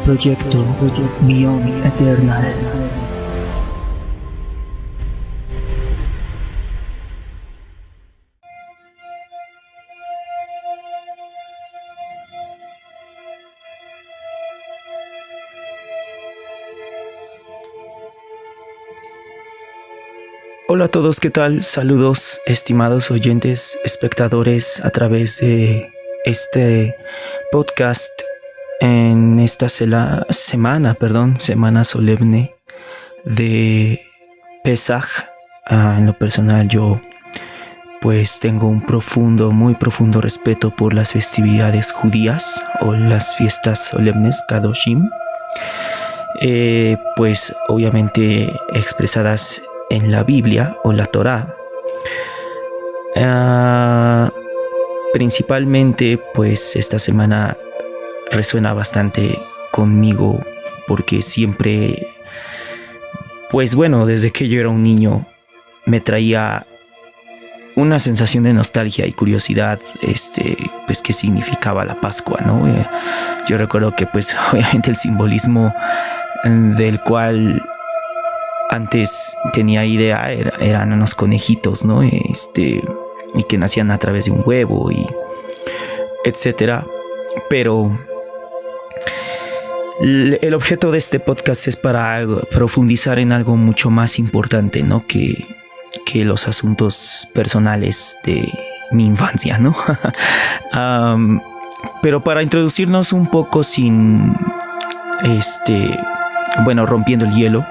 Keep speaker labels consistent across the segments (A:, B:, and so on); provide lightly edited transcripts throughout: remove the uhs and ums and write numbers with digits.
A: Proyecto Beyond Eternal.
B: Hola a todos, ¿qué tal? Saludos, estimados oyentes, espectadores a través de este podcast en esta semana solemne de Pesaj. En lo personal yo pues tengo un muy profundo respeto por las festividades judías o las fiestas solemnes, Kadoshim, pues obviamente expresadas en la Biblia o la Torá. Principalmente pues esta semana resuena bastante conmigo porque siempre, pues bueno, desde que yo era un niño me traía una sensación de nostalgia y curiosidad, pues qué significaba la Pascua, ¿no? Yo recuerdo que pues obviamente el simbolismo del cual antes tenía idea eran unos conejitos, ¿no? Y que nacían a través de un huevo y etcétera. Pero el objeto de este podcast es para profundizar en algo mucho más importante, ¿no? Que los asuntos personales de mi infancia, ¿no? Pero para introducirnos un poco rompiendo el hielo,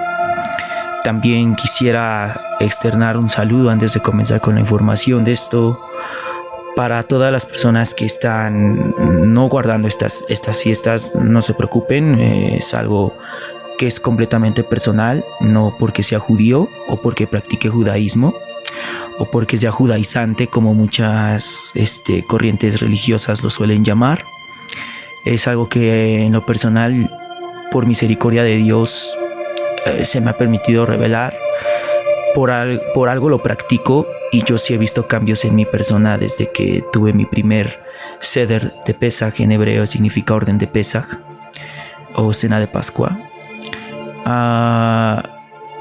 B: también quisiera externar un saludo antes de comenzar con la información de esto para todas las personas que están no guardando estas fiestas. No se preocupen, es algo que es completamente personal, no porque sea judío o porque practique judaísmo o porque sea judaizante como muchas corrientes religiosas lo suelen llamar. Es algo que en lo personal, por misericordia de Dios, se me ha permitido revelar. Por algo lo practico y yo sí he visto cambios en mi persona desde que tuve mi primer Seder de Pesaj. En hebreo significa orden de Pesaj o cena de Pascua.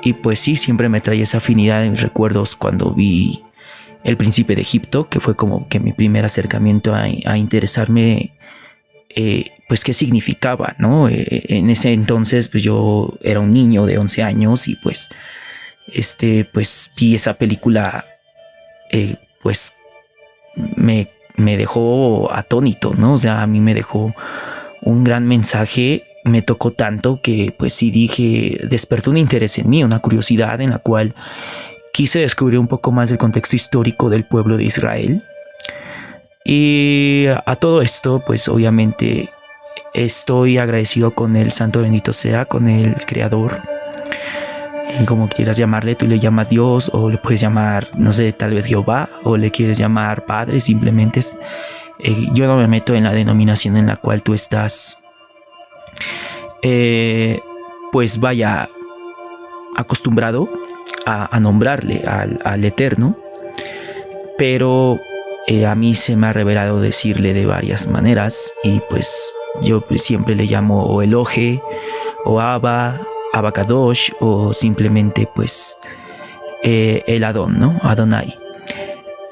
B: Y pues sí, siempre me trae esa afinidad en mis recuerdos cuando vi El Príncipe de Egipto, que fue como que mi primer acercamiento a interesarme pues qué significaba, ¿no? En ese entonces pues yo era un niño de 11 años y pues pues vi esa película, pues me dejó atónito, ¿no? O sea, a mí me dejó un gran mensaje, me tocó tanto que pues sí despertó un interés en mí, una curiosidad en la cual quise descubrir un poco más del contexto histórico del pueblo de Israel. Y a todo esto, pues obviamente estoy agradecido con el santo bendito sea, con el creador, como quieras llamarle. Tú le llamas Dios o le puedes llamar, no sé, tal vez Jehová, o le quieres llamar Padre. Simplemente yo no me meto en la denominación en la cual tú estás, pues vaya, acostumbrado a nombrarle al Eterno, pero a mí se me ha revelado decirle de varias maneras y pues yo siempre le llamo o Elohe o Abba, Abacadosh, o simplemente pues el Adón, ¿no? Adonai.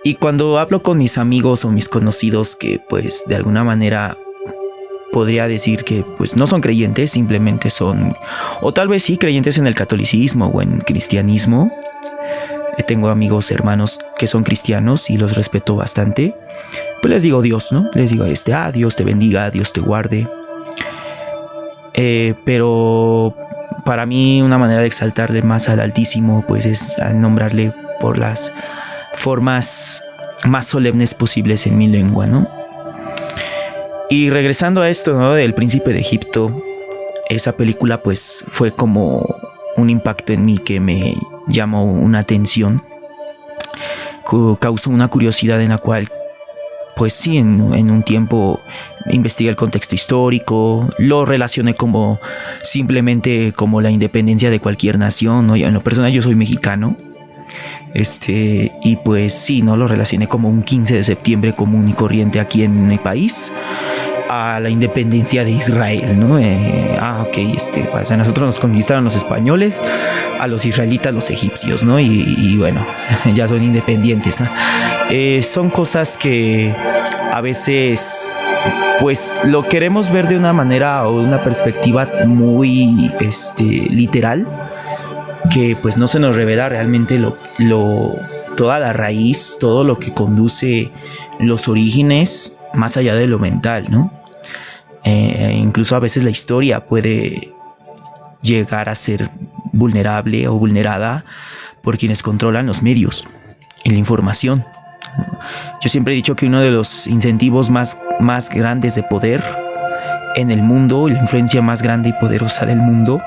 B: Y cuando hablo con mis amigos o mis conocidos que pues de alguna manera podría decir que pues no son creyentes, simplemente son, o tal vez sí, creyentes en el catolicismo o en cristianismo. Tengo amigos, hermanos que son cristianos y los respeto bastante. Pues les digo Dios, ¿no? Les digo Dios te bendiga, Dios te guarde. Pero para mí una manera de exaltarle más al Altísimo pues es al nombrarle por las formas más solemnes posibles en mi lengua, ¿no? Y regresando a esto, ¿no? Del Príncipe de Egipto, esa película pues fue como un impacto en mí que me llamó una atención, causó una curiosidad en la cual pues sí, en un tiempo investigué el contexto histórico, lo relacioné como simplemente como la independencia de cualquier nación, ¿no? En lo personal yo soy mexicano, y pues sí, no lo relacioné como un 15 de septiembre común y corriente aquí en mi país, a la independencia de Israel, ¿no? Pues a nosotros nos conquistaron los españoles, a los israelitas los egipcios, ¿no? Y bueno, ya son independientes, ¿no? Son cosas que a veces pues lo queremos ver de una manera o de una perspectiva muy literal, que pues no se nos revela realmente toda la raíz, todo lo que conduce los orígenes más allá de lo mental, ¿no? Incluso a veces la historia puede llegar a ser vulnerable o vulnerada por quienes controlan los medios y la información. Yo siempre he dicho que uno de los incentivos más grandes de poder en el mundo, la influencia más grande y poderosa del mundo,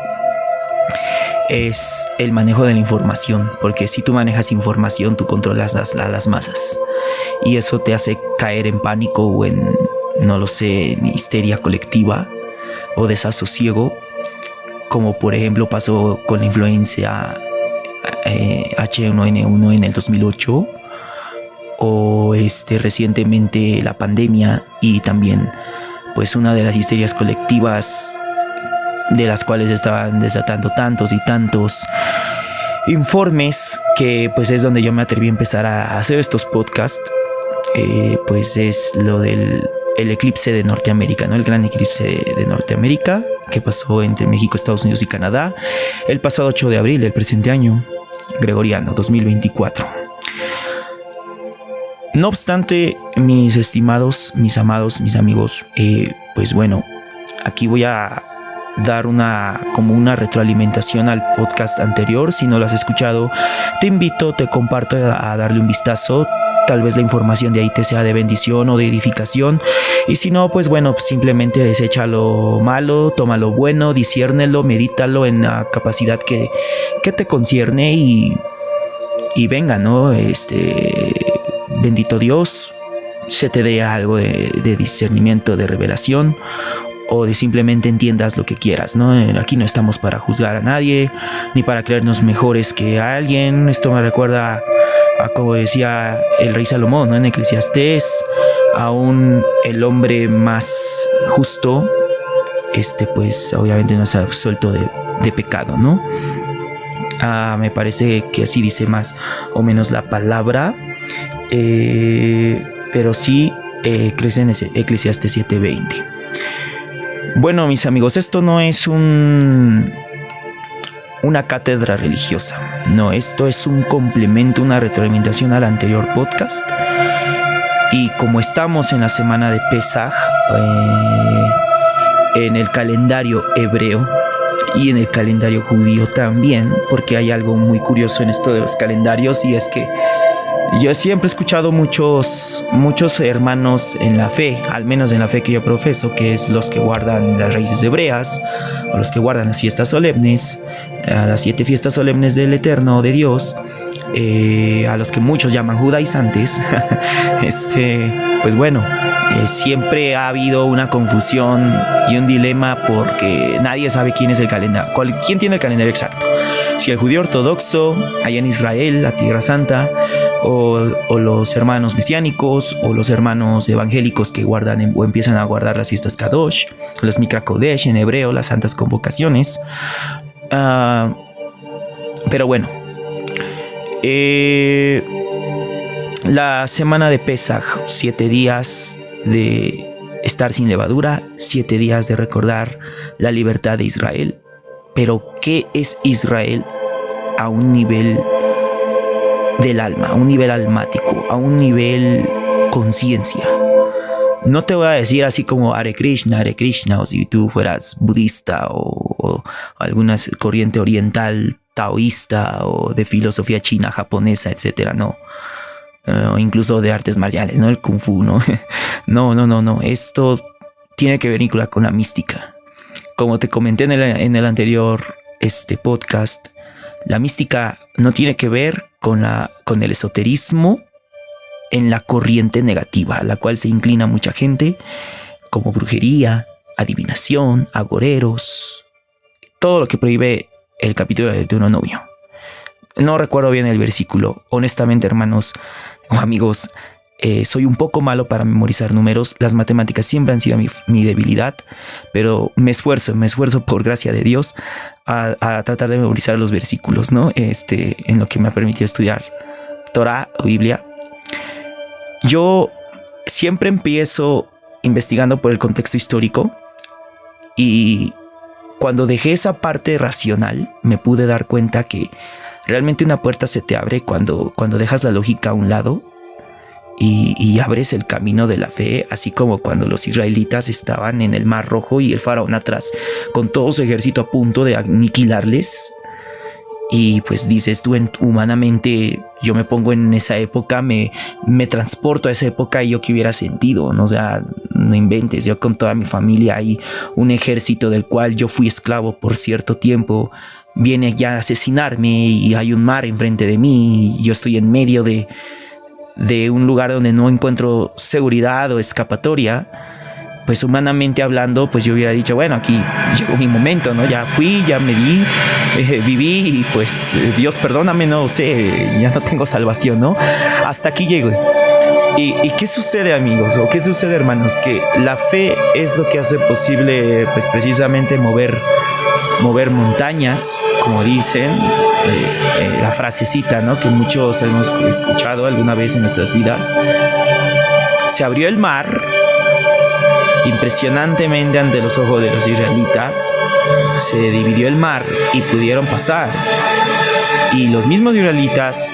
B: es el manejo de la información, porque si tú manejas información, tú controlas las masas, y eso te hace caer en pánico o en, no lo sé, en histeria colectiva o desasosiego, como por ejemplo pasó con la influencia H1N1 en el 2008, o recientemente la pandemia, y también pues una de las histerias colectivas de las cuales estaban desatando tantos y tantos informes, que pues es donde yo me atreví a empezar a hacer estos podcasts. Pues es lo del eclipse de Norteamérica, ¿no? El gran eclipse de Norteamérica, que pasó entre México, Estados Unidos y Canadá el pasado 8 de abril del presente año gregoriano 2024. No obstante, mis estimados, mis amados, mis amigos, pues bueno, aquí voy a dar una retroalimentación al podcast anterior. Si no lo has escuchado, te invito, te comparto a darle un vistazo. Tal vez la información de ahí te sea de bendición o de edificación, y si no, pues bueno, simplemente desecha lo malo, toma lo bueno, disciérnelo, medítalo en la capacidad que te concierne, y venga, ¿no? Bendito Dios, se te dé algo de discernimiento, de revelación, o de simplemente entiendas lo que quieras, ¿no? Aquí no estamos para juzgar a nadie, ni para creernos mejores que a alguien. Esto me recuerda a como decía el rey Salomón, ¿no? En Eclesiastés, aún el hombre más justo, pues obviamente no se ha absuelto de pecado, ¿no? Me parece que así dice más o menos la palabra, pero sí crece en Eclesiastés 7:20. Bueno, mis amigos, esto no es una cátedra religiosa. No, esto es un complemento, una retroalimentación al anterior podcast. Y como estamos en la semana de Pesaj, en el calendario hebreo y en el calendario judío también, porque hay algo muy curioso en esto de los calendarios, y es que yo siempre he escuchado muchos hermanos en la fe, al menos en la fe que yo profeso, que es los que guardan las raíces hebreas, o los que guardan las fiestas solemnes, las 7 fiestas solemnes del Eterno, de Dios, a los que muchos llaman judaizantes. Pues bueno, siempre ha habido una confusión y un dilema, porque nadie sabe quién es el calendario, quién tiene el calendario exacto. Si el judío ortodoxo allá en Israel, la Tierra Santa, o los hermanos mesiánicos, o los hermanos evangélicos que guardan o empiezan a guardar las fiestas Kadosh, los Mikra Kodesh en hebreo, las santas convocaciones. Pero bueno, la semana de Pesaj, 7 días de estar sin levadura, 7 días de recordar la libertad de Israel. Pero ¿qué es Israel a un nivel del alma, a un nivel almático, a un nivel conciencia? No te voy a decir así como Hare Krishna, o si tú fueras budista o alguna corriente oriental, taoísta, o de filosofía china, japonesa, etcétera, no. O incluso de artes marciales, ¿no? El kung fu, ¿no? No. Esto tiene que ver con la mística. Como te comenté en el anterior podcast, la mística no tiene que ver con el esoterismo en la corriente negativa, a la cual se inclina mucha gente, como brujería, adivinación, agoreros, todo lo que prohíbe el capítulo de Deuteronomio. No recuerdo bien el versículo, honestamente, hermanos o amigos, soy un poco malo para memorizar números. Las matemáticas siempre han sido mi debilidad, pero me esfuerzo por gracia de Dios a tratar de memorizar los versículos, ¿no? En lo que me ha permitido estudiar Torah o Biblia. Yo siempre empiezo investigando por el contexto histórico, y cuando dejé esa parte racional me pude dar cuenta que realmente una puerta se te abre cuando dejas la lógica a un lado y abres el camino de la fe, así como cuando los israelitas estaban en el Mar Rojo y el faraón atrás con todo su ejército a punto de aniquilarles. Y pues dices tú, humanamente, yo me pongo en esa época, me transporto a esa época, y yo que hubiera sentido, ¿no? O sea, no inventes, yo con toda mi familia hay un ejército del cual yo fui esclavo por cierto tiempo, viene ya a asesinarme y hay un mar enfrente de mí y yo estoy en medio de un lugar donde no encuentro seguridad o escapatoria. Pues humanamente hablando, pues yo hubiera dicho, bueno, aquí llegó mi momento, ¿no? Ya fui, ya me di, viví, y pues Dios perdóname, no sé, ya no tengo salvación, ¿no? Hasta aquí llego. ¿Y qué sucede, amigos? ¿O qué sucede, hermanos? Que la fe es lo que hace posible, pues precisamente mover montañas, como dicen, la frasecita, ¿no? Que muchos hemos escuchado alguna vez en nuestras vidas. Se abrió el mar impresionantemente ante los ojos de los israelitas, se dividió el mar y pudieron pasar. Y los mismos israelitas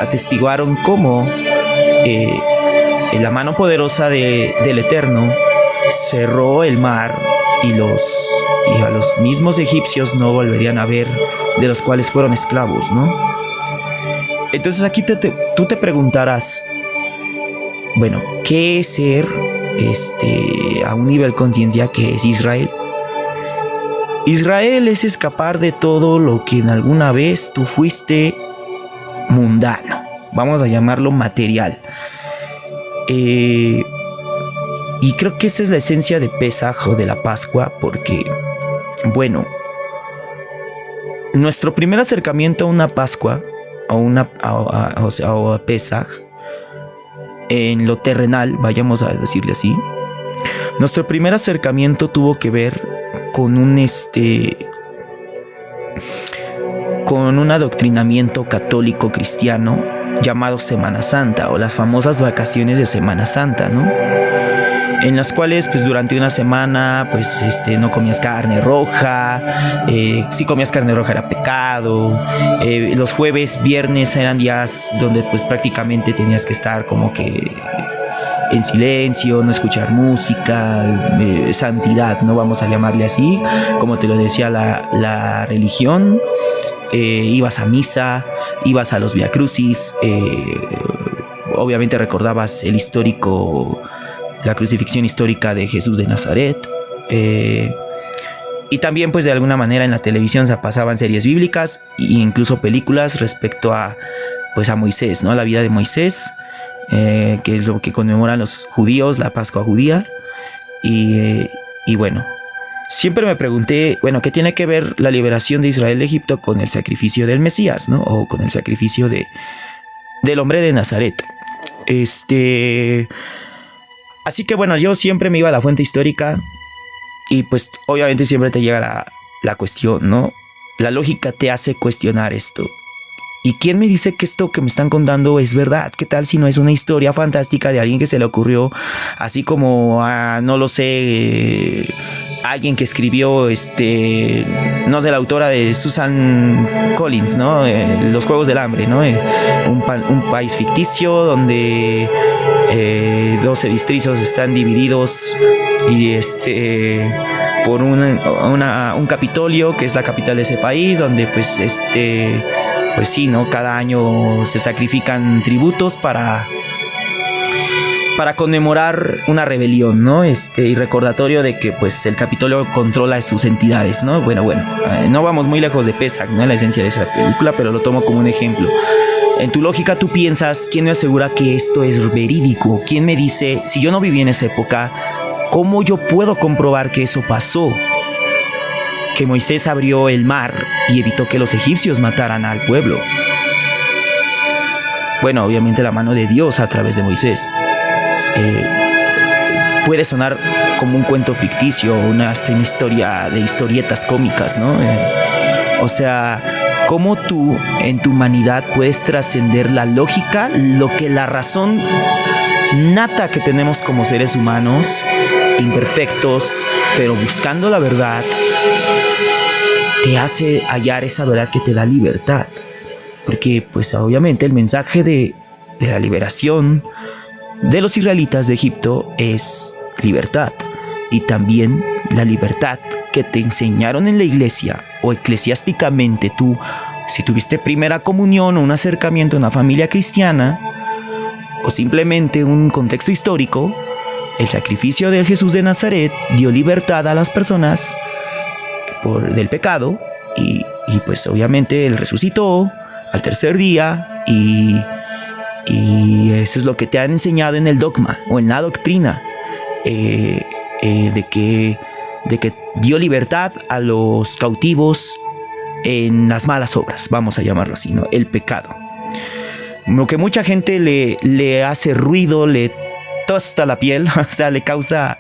B: atestiguaron cómo la mano poderosa del Eterno cerró el mar, y a los mismos egipcios no volverían a ver, de los cuales fueron esclavos, ¿no? Entonces aquí tú te preguntarás, bueno, ¿qué es ser a un nivel conciencia que es Israel? Israel es escapar de todo lo que en alguna vez tú fuiste mundano, vamos a llamarlo material. Y creo que esa es la esencia de Pesaj o de la Pascua, porque, bueno, nuestro primer acercamiento a una Pascua, a Pesaj, en lo terrenal, vayamos a decirle así, nuestro primer acercamiento tuvo que ver con un adoctrinamiento católico cristiano llamado Semana Santa, o las famosas vacaciones de Semana Santa, ¿no? En las cuales pues durante una semana pues no comías carne roja, si comías carne roja era pecado, los jueves, viernes eran días donde pues prácticamente tenías que estar como que en silencio, no escuchar música, santidad, no vamos a llamarle así, como te lo decía la religión. Ibas a misa, ibas a los Via Crucis, obviamente recordabas la crucifixión histórica de Jesús de Nazaret, y también pues de alguna manera en la televisión se pasaban series bíblicas e incluso películas respecto a Moisés, ¿no? La vida de Moisés, que es lo que conmemoran los judíos, la Pascua judía. Y bueno, siempre me pregunté, bueno, ¿qué tiene que ver la liberación de Israel de Egipto con el sacrificio del Mesías, ¿no? O con el sacrificio del hombre de Nazaret. Así que bueno, yo siempre me iba a la fuente histórica, y pues obviamente siempre te llega la cuestión, ¿no? La lógica te hace cuestionar esto. ¿Y quién me dice que esto que me están contando es verdad? ¿Qué tal si no es una historia fantástica de alguien que se le ocurrió, así como no lo sé, alguien que escribió, no sé, la autora de Susan Collins, ¿no? Los Juegos del Hambre, ¿no? Un país ficticio donde 12 distritos están divididos y por un Capitolio, que es la capital de ese país, donde pues pues sí, ¿no? Cada año se sacrifican tributos para conmemorar una rebelión, ¿no? Y recordatorio de que pues el Capitolio controla sus entidades, ¿no? Bueno, no vamos muy lejos de Pesaj, ¿no? La esencia de esa película, pero lo tomo como un ejemplo. En tu lógica tú piensas, ¿quién me asegura que esto es verídico? ¿Quién me dice, si yo no viví en esa época, cómo yo puedo comprobar que eso pasó? Que Moisés abrió el mar y evitó que los egipcios mataran al pueblo. Bueno, obviamente la mano de Dios a través de Moisés. puede sonar como un cuento ficticio, una historia de historietas cómicas, ¿no? O sea, cómo tú en tu humanidad puedes trascender la lógica, lo que la razón nata que tenemos como seres humanos, imperfectos, pero buscando la verdad, te hace hallar esa verdad que te da libertad. Porque pues obviamente el mensaje de la liberación de los israelitas de Egipto es libertad. Y también la libertad que te enseñaron en la iglesia o eclesiásticamente tú, si tuviste primera comunión o un acercamiento a una familia cristiana o simplemente un contexto histórico, el sacrificio de Jesús de Nazaret dio libertad a las personas del pecado y pues obviamente Él resucitó al tercer día y eso es lo que te han enseñado en el dogma o en la doctrina, de que dio libertad a los cautivos en las malas obras, vamos a llamarlo así, ¿no? El pecado. Lo que mucha gente le hace ruido, le tosta la piel, o sea, le causa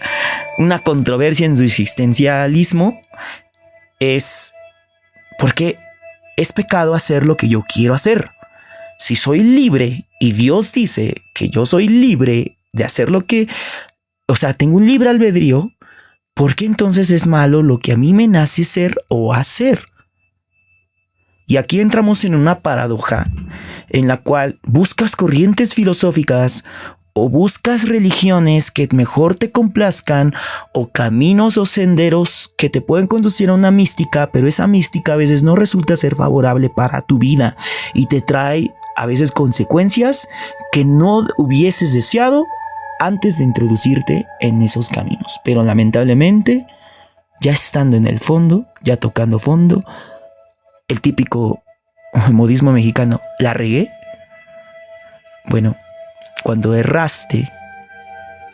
B: una controversia en su existencialismo, es porque es pecado hacer lo que yo quiero hacer. Si soy libre y Dios dice que yo soy libre de hacer lo que, o sea, tengo un libre albedrío, ¿por qué entonces es malo lo que a mí me nace ser o hacer? Y aquí entramos en una paradoja en la cual buscas corrientes filosóficas o buscas religiones que mejor te complazcan o caminos o senderos que te pueden conducir a una mística, pero esa mística a veces no resulta ser favorable para tu vida y te trae a veces consecuencias que no hubieses deseado antes de introducirte en esos caminos. Pero lamentablemente, ya estando en el fondo, ya tocando fondo, el típico modismo mexicano, ¿la regué? Bueno, cuando erraste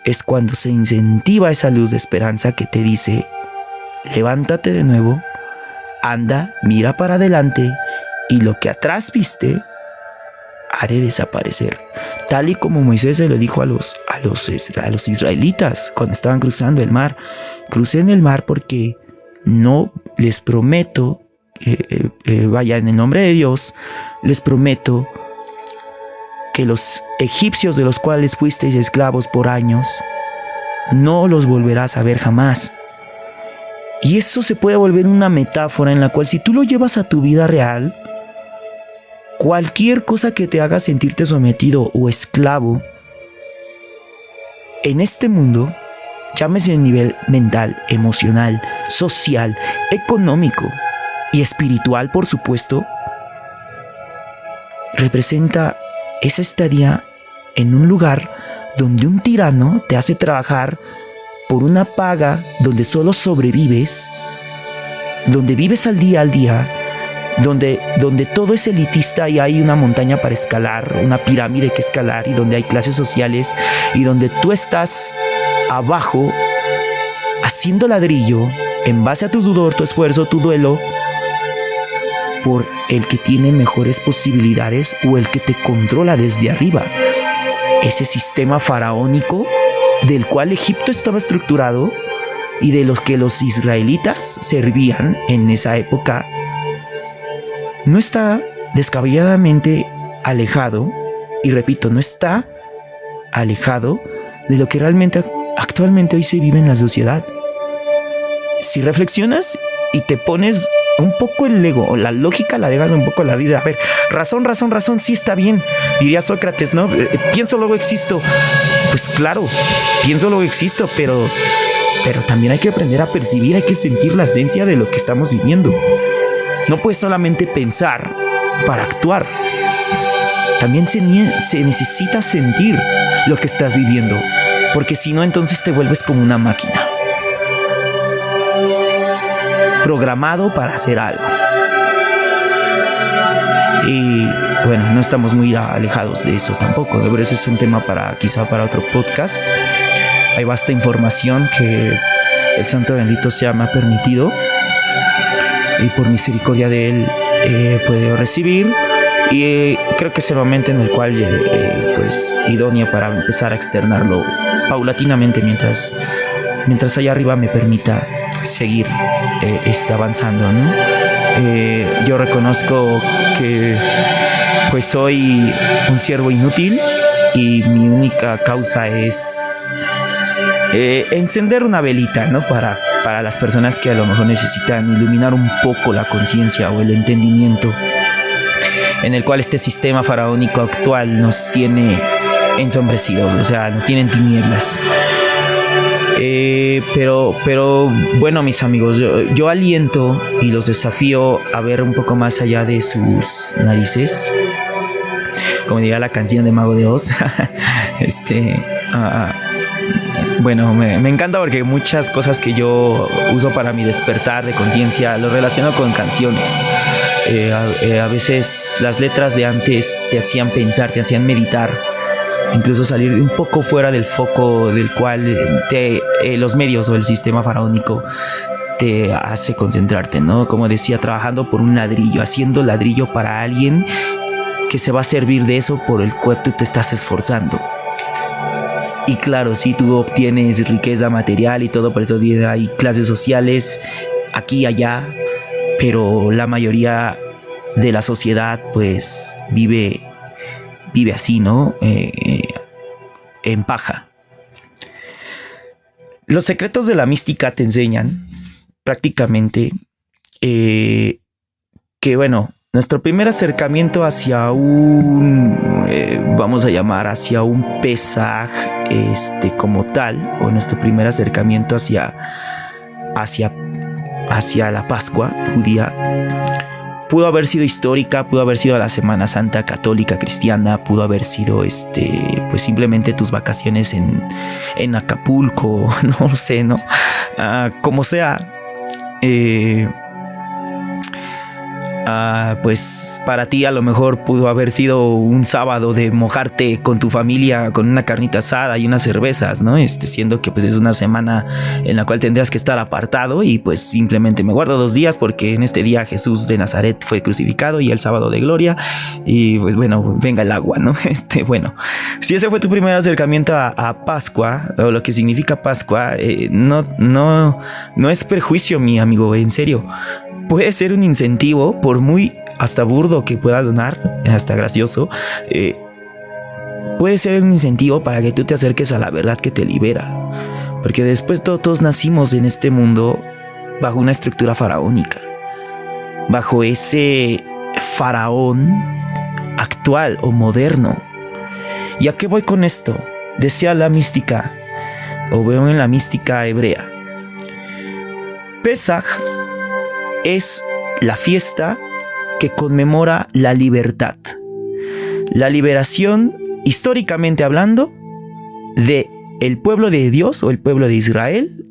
B: es cuando se incentiva esa luz de esperanza que te dice, levántate de nuevo, anda, mira para adelante y lo que atrás viste haré desaparecer. Tal y como Moisés se lo dijo a los israelitas cuando estaban cruzando el mar. Crucen el mar porque no les prometo, vaya, en el nombre de Dios, les prometo que los egipcios de los cuales fuisteis esclavos por años, no los volverás a ver jamás. Y eso se puede volver una metáfora en la cual si tú lo llevas a tu vida real, cualquier cosa que te haga sentirte sometido o esclavo en este mundo, llámese a nivel mental, emocional, social, económico y espiritual, por supuesto, representa esa estadía en un lugar donde un tirano te hace trabajar por una paga, donde solo sobrevives, donde vives al día, donde todo es elitista y hay una montaña para escalar, una pirámide que escalar, y donde hay clases sociales y donde tú estás abajo haciendo ladrillo en base a tu sudor, tu esfuerzo, tu duelo, por el que tiene mejores posibilidades o el que te controla desde arriba. Ese sistema faraónico del cual Egipto estaba estructurado y de los que los israelitas servían en esa época, no está descabelladamente alejado, y repito, no está alejado de lo que realmente actualmente hoy se vive en la sociedad. Si reflexionas y te pones un poco el ego o la lógica, la dejas un poco, la dices, a ver, razón, sí está bien, diría Sócrates, ¿no? Pienso, luego existo. Pues claro, pienso, luego existo, pero también hay que aprender a percibir, hay que sentir la esencia de lo que estamos viviendo. No puedes solamente pensar para actuar. También se necesita sentir lo que estás viviendo, porque si no, entonces te vuelves como una máquina, programado para hacer algo. Y bueno, no estamos muy alejados de eso tampoco, pero eso es un tema quizá para otro podcast. Hay vasta información que el Santo Bendito sea me ha permitido y por misericordia de Él he podido recibir creo que es el momento en el cual pues idóneo para empezar a externarlo paulatinamente mientras allá arriba me permita seguir avanzando, ¿no? Yo reconozco que pues soy un siervo inútil y mi única causa es encender una velita, ¿no? Para las personas que a lo mejor necesitan iluminar un poco la conciencia o el entendimiento en el cual este sistema faraónico actual nos tiene ensombrecidos, o sea, nos tiene en tinieblas. Pero bueno, mis amigos, yo aliento y los desafío a ver un poco más allá de sus narices, como diría la canción de Mago de Oz. Bueno, me encanta porque muchas cosas que yo uso para mi despertar de conciencia lo relaciono con canciones. A veces las letras de antes te hacían pensar, te hacían meditar, incluso salir un poco fuera del foco del cual los medios o el sistema faraónico te hace concentrarte, ¿no? Como decía, trabajando por un ladrillo, haciendo ladrillo para alguien que se va a servir de eso por el cual tú te estás esforzando. Y claro, sí, tú obtienes riqueza material y todo, por eso hay clases sociales aquí y allá, pero la mayoría de la sociedad pues vive así, ¿no? En paja. Los secretos de la mística te enseñan prácticamente que, bueno, nuestro primer acercamiento hacia vamos a llamar hacia un Pesaj como tal, o nuestro primer acercamiento hacia la Pascua judía, pudo haber sido histórica, pudo haber sido la Semana Santa católica cristiana, pudo haber sido pues simplemente tus vacaciones en Acapulco, no lo sé, ¿no? Como sea, pues para ti a lo mejor pudo haber sido un sábado de mojarte con tu familia con una carnita asada y unas cervezas, ¿no? Siendo que pues es una semana en la cual tendrías que estar apartado y pues simplemente me guardo 2 días porque en este día Jesús de Nazaret fue crucificado y el sábado de gloria y pues bueno, venga el agua, ¿no? Bueno, si ese fue tu primer acercamiento a Pascua o lo que significa Pascua, no es perjuicio, mi amigo, en serio. Puede ser un incentivo, por muy hasta burdo que pueda sonar, hasta gracioso, puede ser un incentivo para que tú te acerques a la verdad que te libera. Porque después todos nacimos en este mundo bajo una estructura faraónica, bajo ese faraón actual o moderno. ¿Y a qué voy con esto? Decía la mística, o veo en la mística hebrea, Pesaj es la fiesta que conmemora la libertad, la liberación, históricamente hablando, de el pueblo de Dios o el pueblo de Israel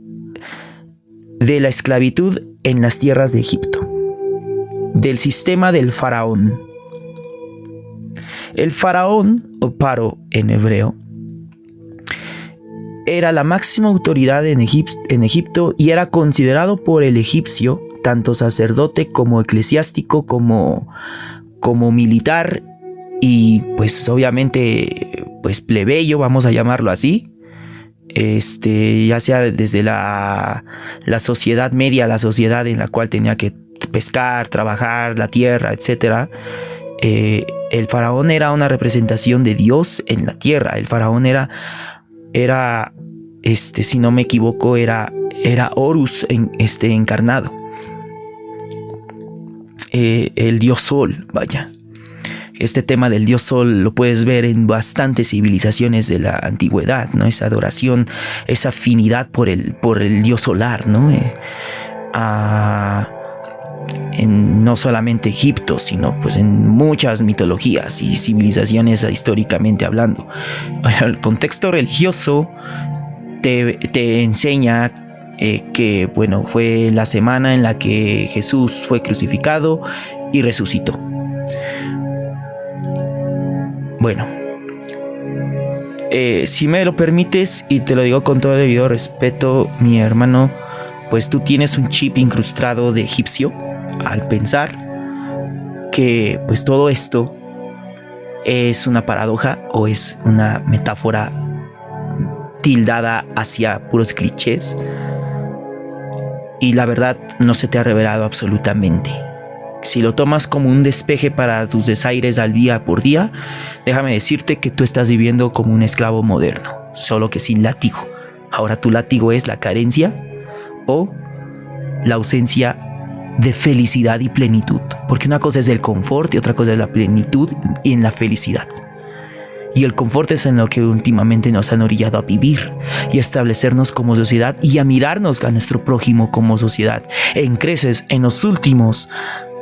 B: de la esclavitud en las tierras de Egipto, del sistema del faraón. El faraón, o paro en hebreo, era la máxima autoridad en Egipto y era considerado por el egipcio tanto sacerdote como eclesiástico, como militar y pues obviamente pues plebeyo, vamos a llamarlo así, ya sea desde la sociedad media, la sociedad en la cual tenía que pescar, trabajar la tierra, etc. El faraón era una representación de Dios en la tierra. El faraón era si no me equivoco, era Horus encarnado. El dios sol, vaya. Este tema del dios sol lo puedes ver en bastantes civilizaciones de la antigüedad, ¿no? Esa adoración, esa afinidad por el dios solar, ¿no? No solamente Egipto, sino pues en muchas mitologías y civilizaciones históricamente hablando. El contexto religioso te enseña que bueno, fue la semana en la que Jesús fue crucificado y resucitó. Bueno, si me lo permites y te lo digo con todo debido respeto, mi hermano, pues tú tienes un chip incrustado de egipcio al pensar que pues todo esto es una paradoja o es una metáfora tildada hacia puros clichés, y la verdad no se te ha revelado absolutamente. Si lo tomas como un despeje para tus desaires al día por día, déjame decirte que tú estás viviendo como un esclavo moderno, solo que sin látigo. Ahora tu látigo es la carencia o la ausencia de felicidad y plenitud, porque una cosa es el confort y otra cosa es la plenitud y en la felicidad. Y el confort es en lo que últimamente nos han orillado a vivir y a establecernos como sociedad y a mirarnos a nuestro prójimo como sociedad. En creces en los últimos,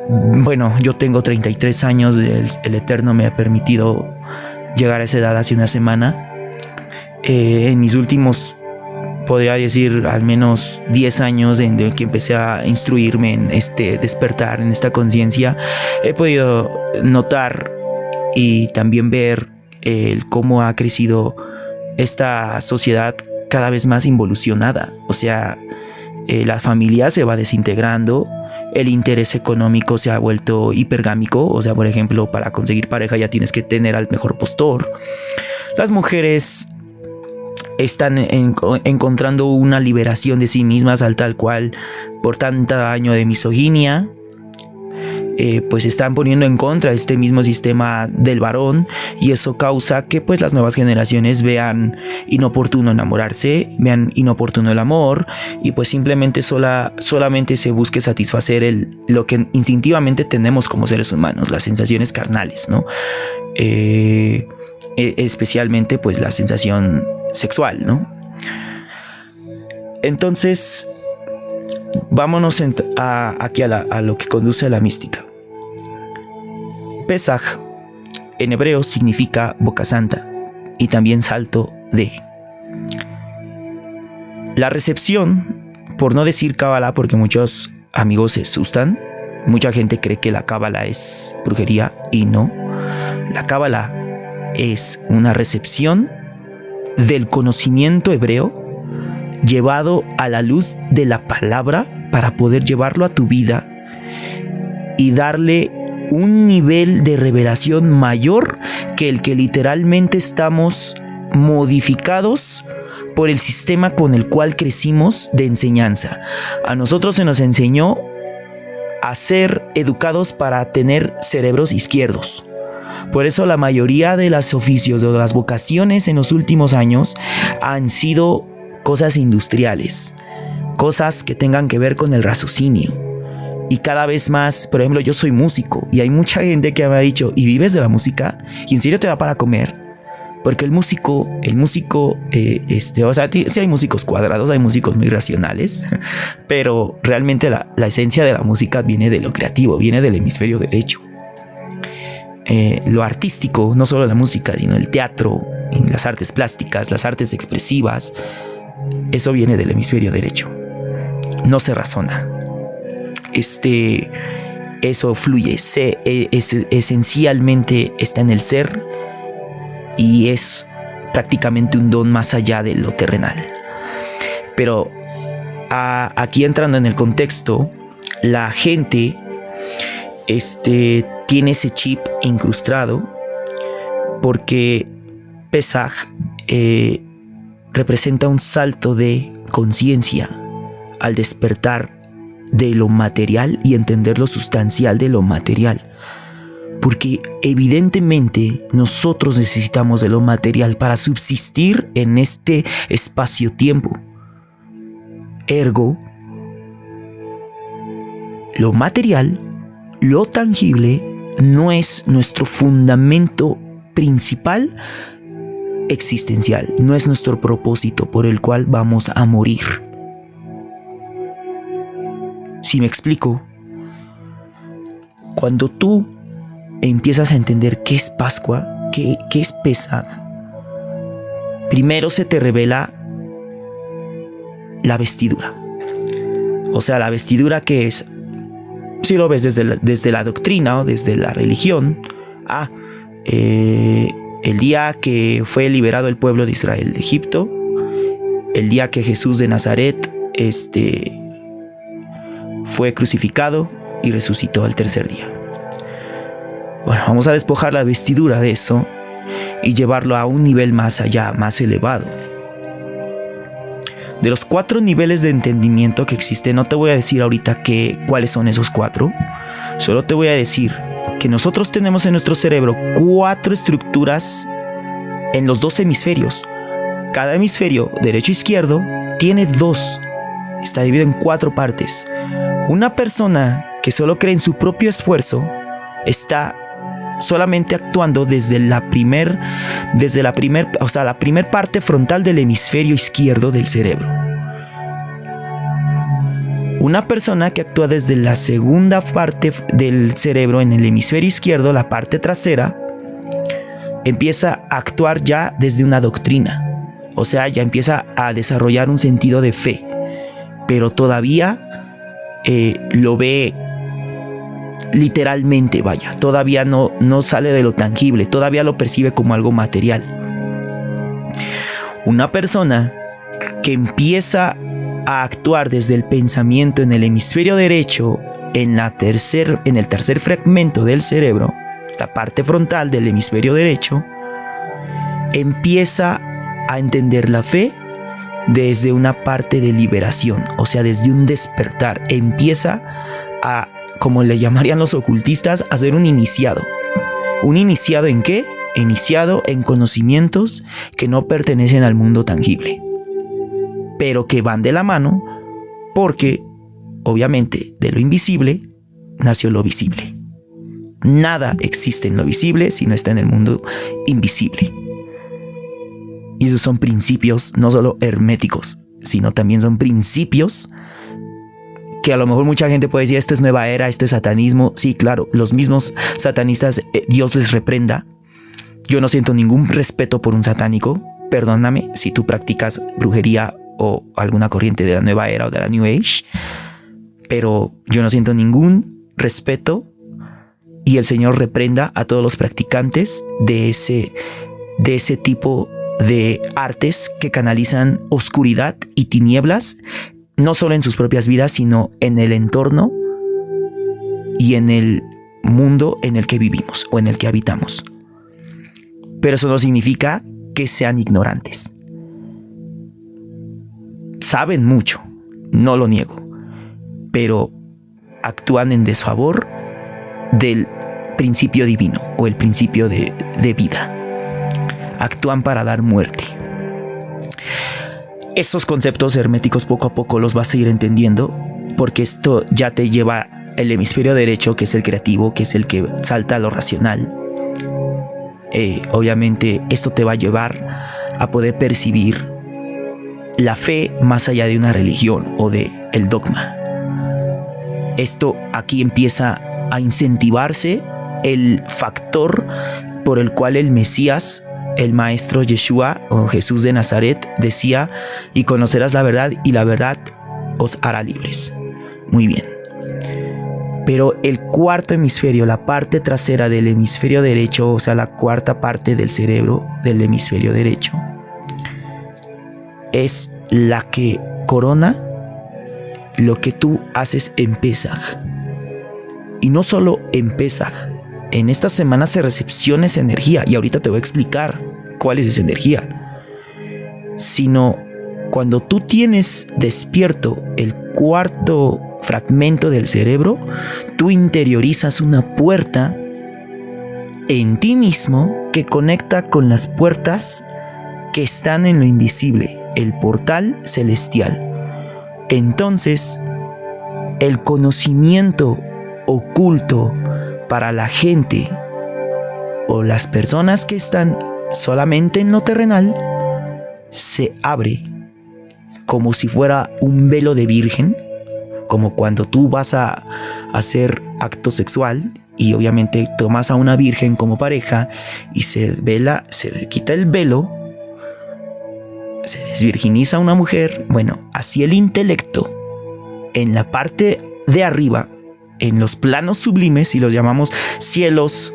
B: bueno, yo tengo 33 años, el Eterno me ha permitido llegar a esa edad hace una semana. En mis últimos, podría decir, al menos 10 años en que empecé a instruirme en este despertar, en esta conciencia, he podido notar y también ver cómo ha crecido esta sociedad cada vez más involucionada. O sea, la familia se va desintegrando, el interés económico se ha vuelto hipergámico. O sea, por ejemplo, para conseguir pareja ya tienes que tener al mejor postor. Las mujeres están encontrando una liberación de sí mismas al tal cual por tanto año de misoginia. Pues están poniendo en contra este mismo sistema del varón, y eso causa que pues las nuevas generaciones vean inoportuno enamorarse, vean inoportuno el amor, y pues simplemente solamente se busque satisfacer lo que instintivamente tenemos como seres humanos, las sensaciones carnales, ¿no? Especialmente pues la sensación sexual, ¿no? Entonces vámonos aquí a lo que conduce a la mística. Pesaj en hebreo significa boca santa y también salto de. La recepción, por no decir cábala, porque muchos amigos se asustan, mucha gente cree que la cábala es brujería y no. La cábala es una recepción del conocimiento hebreo llevado a la luz de la palabra para poder llevarlo a tu vida y darle un nivel de revelación mayor que el que literalmente estamos modificados por el sistema con el cual crecimos de enseñanza. A nosotros se nos enseñó a ser educados para tener cerebros izquierdos. Por eso la mayoría de los oficios o de las vocaciones en los últimos años han sido cosas industriales, cosas que tengan que ver con el raciocinio. Y cada vez más, por ejemplo, yo soy músico y hay mucha gente que me ha dicho, ¿y vives de la música? ¿Y en serio te da para comer? Porque el músico, o sea, sí hay músicos cuadrados, hay músicos muy racionales, pero realmente la esencia de la música viene de lo creativo, viene del hemisferio derecho. Lo artístico, no solo la música, sino el teatro, las artes plásticas, las artes expresivas, eso viene del hemisferio derecho. No se razona. Eso fluye, esencialmente está en el ser y es prácticamente un don más allá de lo terrenal. Pero aquí entrando en el contexto, la gente tiene ese chip incrustado porque Pesaj representa un salto de conciencia al despertar de lo material y entender lo sustancial de lo material. Porque evidentemente nosotros necesitamos de lo material para subsistir en este espacio-tiempo. Ergo, lo material, lo tangible, no es nuestro fundamento principal existencial, no es nuestro propósito por el cual vamos a morir. Si me explico, cuando tú empiezas a entender qué es Pascua, qué es Pesaj, primero se te revela la vestidura. O sea, la vestidura que es, si lo ves desde la doctrina o desde la religión, el día que fue liberado el pueblo de Israel de Egipto, el día que Jesús de Nazaret fue crucificado y resucitó al tercer día. Bueno, vamos a despojar la vestidura de eso y llevarlo a un nivel más allá, más elevado. De los 4 niveles de entendimiento que existen, no te voy a decir ahorita cuáles son esos 4. Solo te voy a decir que nosotros tenemos en nuestro cerebro 4 estructuras en los 2 hemisferios. Cada hemisferio, derecho e izquierdo, tiene 2. Está dividido en 4 partes. Una persona que solo cree en su propio esfuerzo está solamente actuando desde la primer parte frontal del hemisferio izquierdo del cerebro. Una persona que actúa desde la segunda parte del cerebro en el hemisferio izquierdo, la parte trasera, empieza a actuar ya desde una doctrina. O sea, ya empieza a desarrollar un sentido de fe, pero todavía lo ve literalmente, vaya, todavía no sale de lo tangible, todavía lo percibe como algo material. Una persona que empieza a actuar desde el pensamiento en el hemisferio derecho, en el tercer fragmento del cerebro, la parte frontal del hemisferio derecho, empieza a entender la fe desde una parte de liberación, o sea, desde un despertar. Empieza a, como le llamarían los ocultistas, a ser un iniciado. ¿Un iniciado en qué? Iniciado en conocimientos que no pertenecen al mundo tangible, pero que van de la mano porque, obviamente, de lo invisible nació lo visible. Nada existe en lo visible si no está en el mundo invisible. Y esos son principios no solo herméticos, sino también son principios que a lo mejor mucha gente puede decir, esto es nueva era, esto es satanismo. Sí, claro, los mismos satanistas, Dios les reprenda. Yo no siento ningún respeto por un satánico. Perdóname si tú practicas brujería o alguna corriente de la nueva era o de la New Age, pero yo no siento ningún respeto, y el Señor reprenda a todos los practicantes de ese tipo de artes que canalizan oscuridad y tinieblas, no solo en sus propias vidas, sino en el entorno y en el mundo en el que vivimos o en el que habitamos. Pero eso no significa que sean ignorantes. Saben mucho, no lo niego, pero actúan en desfavor del principio divino o el principio de vida. Actúan para dar muerte. Estos conceptos herméticos poco a poco los vas a ir entendiendo, porque esto ya te lleva el hemisferio derecho, que es el creativo, que es el que salta a lo racional. Obviamente esto te va a llevar a poder percibir la fe más allá de una religión o de el dogma. Esto aquí empieza a incentivarse el factor por el cual el Mesías, el maestro Yeshua o Jesús de Nazaret, decía: y conocerás la verdad y la verdad os hará libres. Muy bien. Pero el cuarto hemisferio, la parte trasera del hemisferio derecho, o sea, la cuarta parte del cerebro del hemisferio derecho, es la que corona lo que tú haces en Pesaj. Y no solo en Pesaj. En esta semana se recepciona esa energía, y ahorita te voy a explicar cuál es esa energía. Sino cuando tú tienes despierto el cuarto fragmento del cerebro, tú interiorizas una puerta en ti mismo que conecta con las puertas que están en lo invisible, el portal celestial. Entonces, el conocimiento oculto para la gente o las personas que están solamente en lo terrenal se abre como si fuera un velo de virgen, como cuando tú vas a hacer acto sexual y obviamente tomas a una virgen como pareja y se quita el velo, se desvirginiza a una mujer. Bueno, así el intelecto en la parte de arriba, en los planos sublimes, si los llamamos cielos,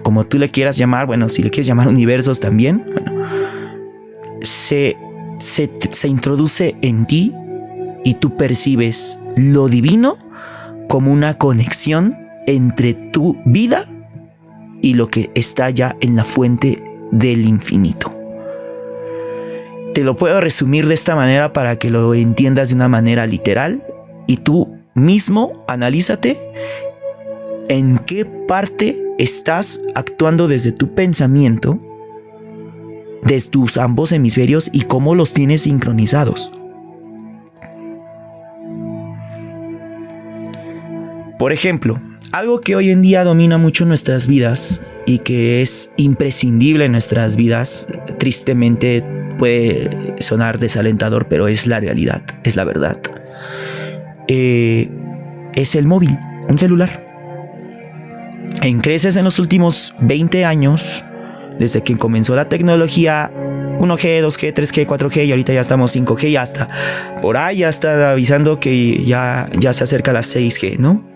B: como tú le quieras llamar, bueno, si le quieres llamar universos también, bueno, se introduce en ti y tú percibes lo divino como una conexión entre tu vida y lo que está ya en la fuente del infinito. Te lo puedo resumir de esta manera para que lo entiendas de una manera literal y tú mismo analízate en qué parte estás actuando desde tu pensamiento, desde tus ambos hemisferios y cómo los tienes sincronizados. Por ejemplo, algo que hoy en día domina mucho nuestras vidas y que es imprescindible en nuestras vidas, tristemente puede sonar desalentador, pero es la realidad, es la verdad. Es el móvil, un celular. En creces en los últimos 20 años, desde que comenzó la tecnología 1G, 2G, 3G, 4G y ahorita ya estamos 5G y hasta por ahí ya está avisando que ya se acerca la 6G, ¿no?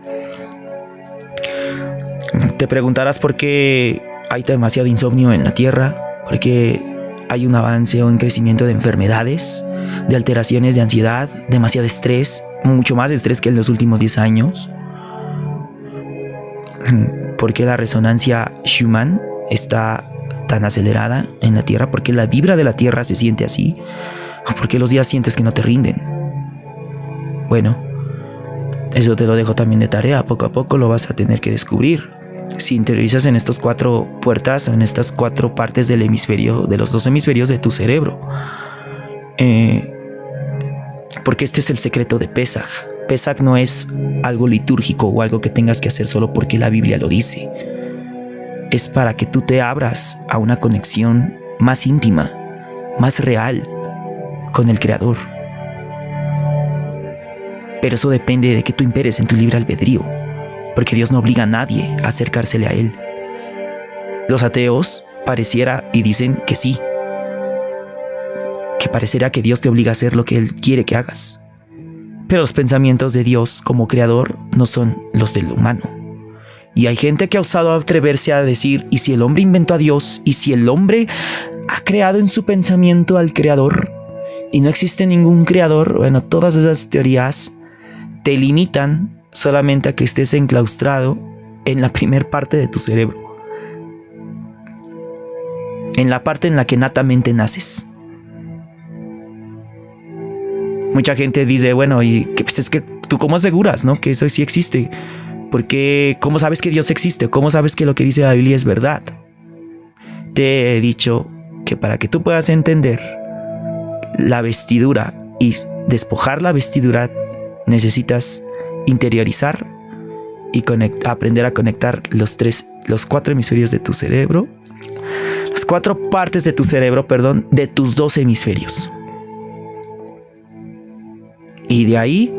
B: Te preguntarás por qué hay demasiado insomnio en la Tierra, por qué hay un avance o un crecimiento de enfermedades, de alteraciones de ansiedad, demasiado estrés, mucho más estrés que en los últimos 10 años. ¿Por qué la resonancia Schumann está tan acelerada en la Tierra? ¿Por qué la vibra de la Tierra se siente así? ¿Por qué los días sientes que no te rinden? Bueno, eso te lo dejo también de tarea. Poco a poco lo vas a tener que descubrir. Si interiorizas en estas 4 puertas, en estas 4 partes del hemisferio, de los 2 hemisferios de tu cerebro. Porque este es el secreto de Pesaj. Pesaj no es algo litúrgico o algo que tengas que hacer solo porque la Biblia lo dice. Es para que tú te abras a una conexión más íntima, más real con el Creador. Pero eso depende de que tú imperes en tu libre albedrío, porque Dios no obliga a nadie a acercársele a Él. Los ateos pareciera y dicen que sí, que pareciera que Dios te obliga a hacer lo que Él quiere que hagas. Pero los pensamientos de Dios como creador no son los del humano. Y hay gente que ha osado atreverse a decir, ¿y si el hombre inventó a Dios? ¿Y si el hombre ha creado en su pensamiento al creador? Y no existe ningún creador. Bueno, todas esas teorías te limitan solamente a que estés enclaustrado en la primer parte de tu cerebro. En la parte en la que natamente naces. Mucha gente dice, bueno, y que, pues es que tú cómo aseguras, ¿no? Que eso sí existe. Porque ¿cómo sabes que Dios existe? ¿Cómo sabes que lo que dice la Biblia es verdad? Te he dicho que para que tú puedas entender la vestidura y despojar la vestidura, necesitas interiorizar y aprender a conectar los 4 hemisferios de tu cerebro, las 4 partes de tu cerebro, perdón, de tus 2 hemisferios. Y de ahí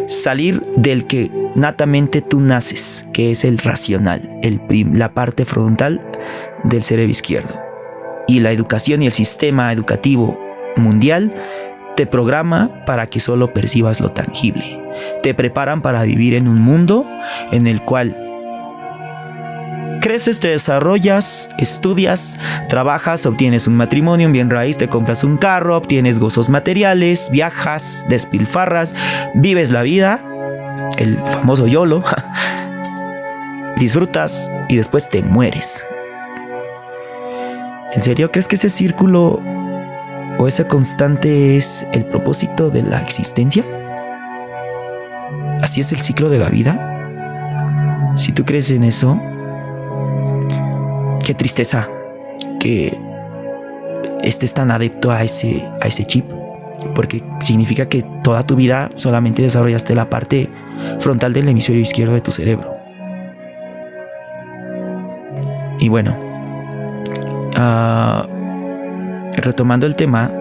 B: salir del que natamente tú naces, que es el racional, la parte frontal del cerebro izquierdo. Y la educación y el sistema educativo mundial te programa para que solo percibas lo tangible. Te preparan para vivir en un mundo en el cual creces, te desarrollas, estudias, trabajas, obtienes un matrimonio, un bien raíz, te compras un carro, obtienes gozos materiales, viajas, despilfarras, vives la vida, el famoso YOLO, disfrutas y después te mueres. ¿En serio crees que ese círculo o esa constante es el propósito de la existencia? ¿Así es el ciclo de la vida? Si tú crees en eso, qué tristeza que estés tan adepto a ese chip, porque significa que toda tu vida solamente desarrollaste la parte frontal del hemisferio izquierdo de tu cerebro. Y bueno, retomando el tema,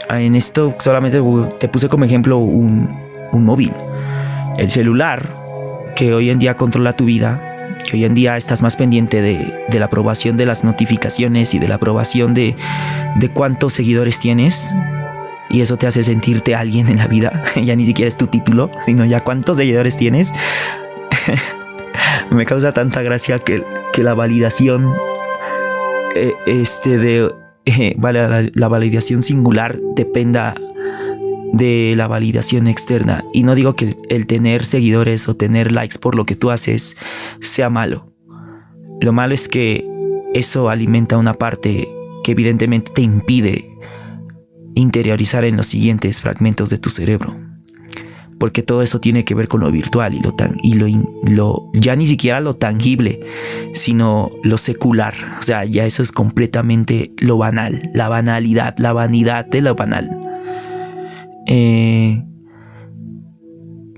B: en esto solamente te puse como ejemplo un móvil, el celular, que hoy en día controla tu vida, que hoy en día estás más pendiente de la aprobación de las notificaciones y de la aprobación de cuántos seguidores tienes, y eso te hace sentirte alguien en la vida. Ya ni siquiera es tu título, sino ya cuántos seguidores tienes. Me causa tanta gracia que la validación la validación singular dependa de la validación externa. Y no digo que el tener seguidores o tener likes por lo que tú haces sea malo. Lo malo es que eso alimenta una parte que evidentemente te impide interiorizar en los siguientes fragmentos de tu cerebro. Porque todo eso tiene que ver con lo virtual ya ni siquiera lo tangible, sino lo secular. O sea, ya eso es completamente lo banal, la banalidad, la vanidad de lo banal.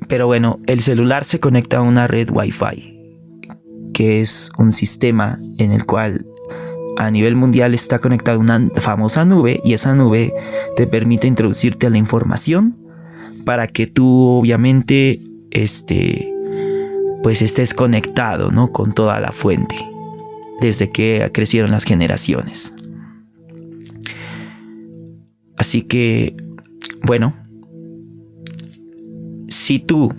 B: Pero bueno, el celular se conecta a una red Wi-Fi, que es un sistema en el cual a nivel mundial está conectada a una famosa nube, y esa nube te permite introducirte a la información para que tú obviamente pues estés conectado, ¿no?, con toda la fuente desde que crecieron las generaciones. Así que, bueno, si tú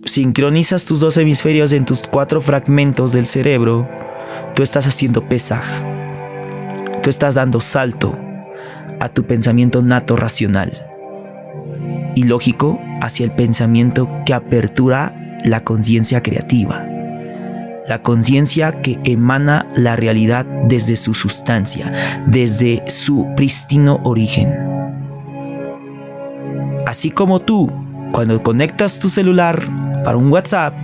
B: sincronizas tus dos hemisferios en tus 4 fragmentos del cerebro, tú estás haciendo pesaj. Tú estás dando salto a tu pensamiento nato racional y lógico hacia el pensamiento que apertura la conciencia creativa, la conciencia que emana la realidad desde su sustancia, desde su prístino origen. Así como tú, cuando conectas tu celular para un WhatsApp,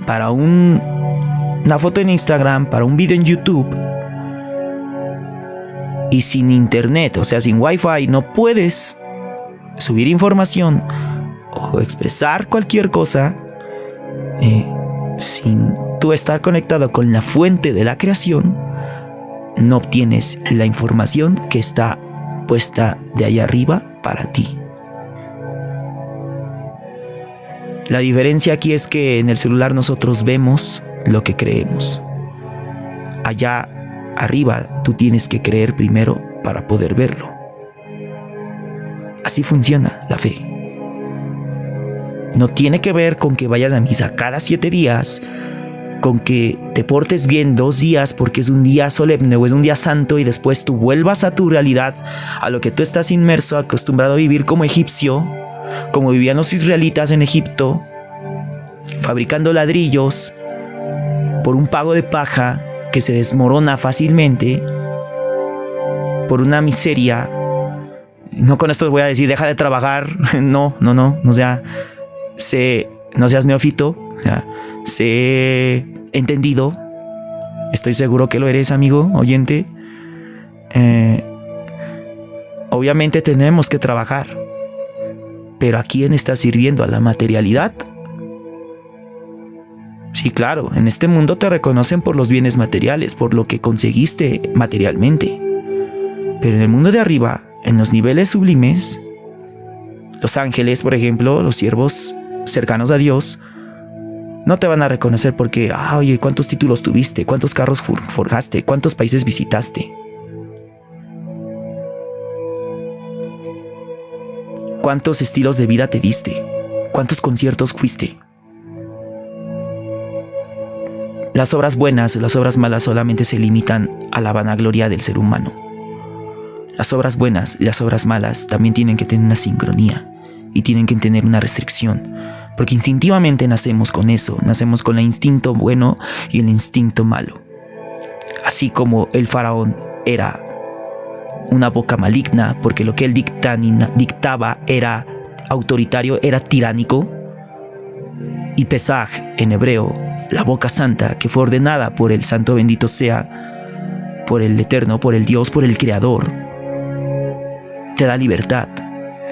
B: para una foto en Instagram, para un video en YouTube, y sin internet, o sea, sin Wi-Fi, no puedes subir información o expresar cualquier cosa sin tú estar conectado con la fuente de la creación. No obtienes la información que está puesta de ahí arriba para ti. La diferencia aquí es que en el celular nosotros vemos lo que creemos. Allá arriba tú tienes que creer primero para poder verlo. Así funciona la fe. No tiene que ver con que vayas a misa cada 7 días, con que te portes bien 2 días porque es un día solemne o es un día santo, y después tú vuelvas a tu realidad, a lo que tú estás inmerso, acostumbrado a vivir como egipcio, como vivían los israelitas en Egipto, fabricando ladrillos por un pago de paja que se desmorona fácilmente, por una miseria. No con esto voy a decir deja de trabajar, no seas neófito, sé entendido. Estoy seguro que lo eres, amigo oyente. Obviamente tenemos que trabajar, pero ¿a quién está sirviendo? ¿A la materialidad? Sí, claro, en este mundo te reconocen por los bienes materiales, por lo que conseguiste materialmente. Pero en el mundo de arriba, en los niveles sublimes, los ángeles, por ejemplo, los siervos cercanos a Dios, no te van a reconocer porque, oye, ¿cuántos títulos tuviste? ¿Cuántos carros forjaste? ¿Cuántos países visitaste? ¿Cuántos estilos de vida te diste? ¿Cuántos conciertos fuiste? Las obras buenas y las obras malas solamente se limitan a la vanagloria del ser humano. Las obras buenas y las obras malas también tienen que tener una sincronía y tienen que tener una restricción, porque instintivamente nacemos con eso, nacemos con el instinto bueno y el instinto malo. Así como el faraón era una boca maligna, porque lo que él dictaba era autoritario, era tiránico, y Pesaj en hebreo, la boca santa, que fue ordenada por el santo bendito sea, por el eterno, por el Dios, por el creador, te da libertad.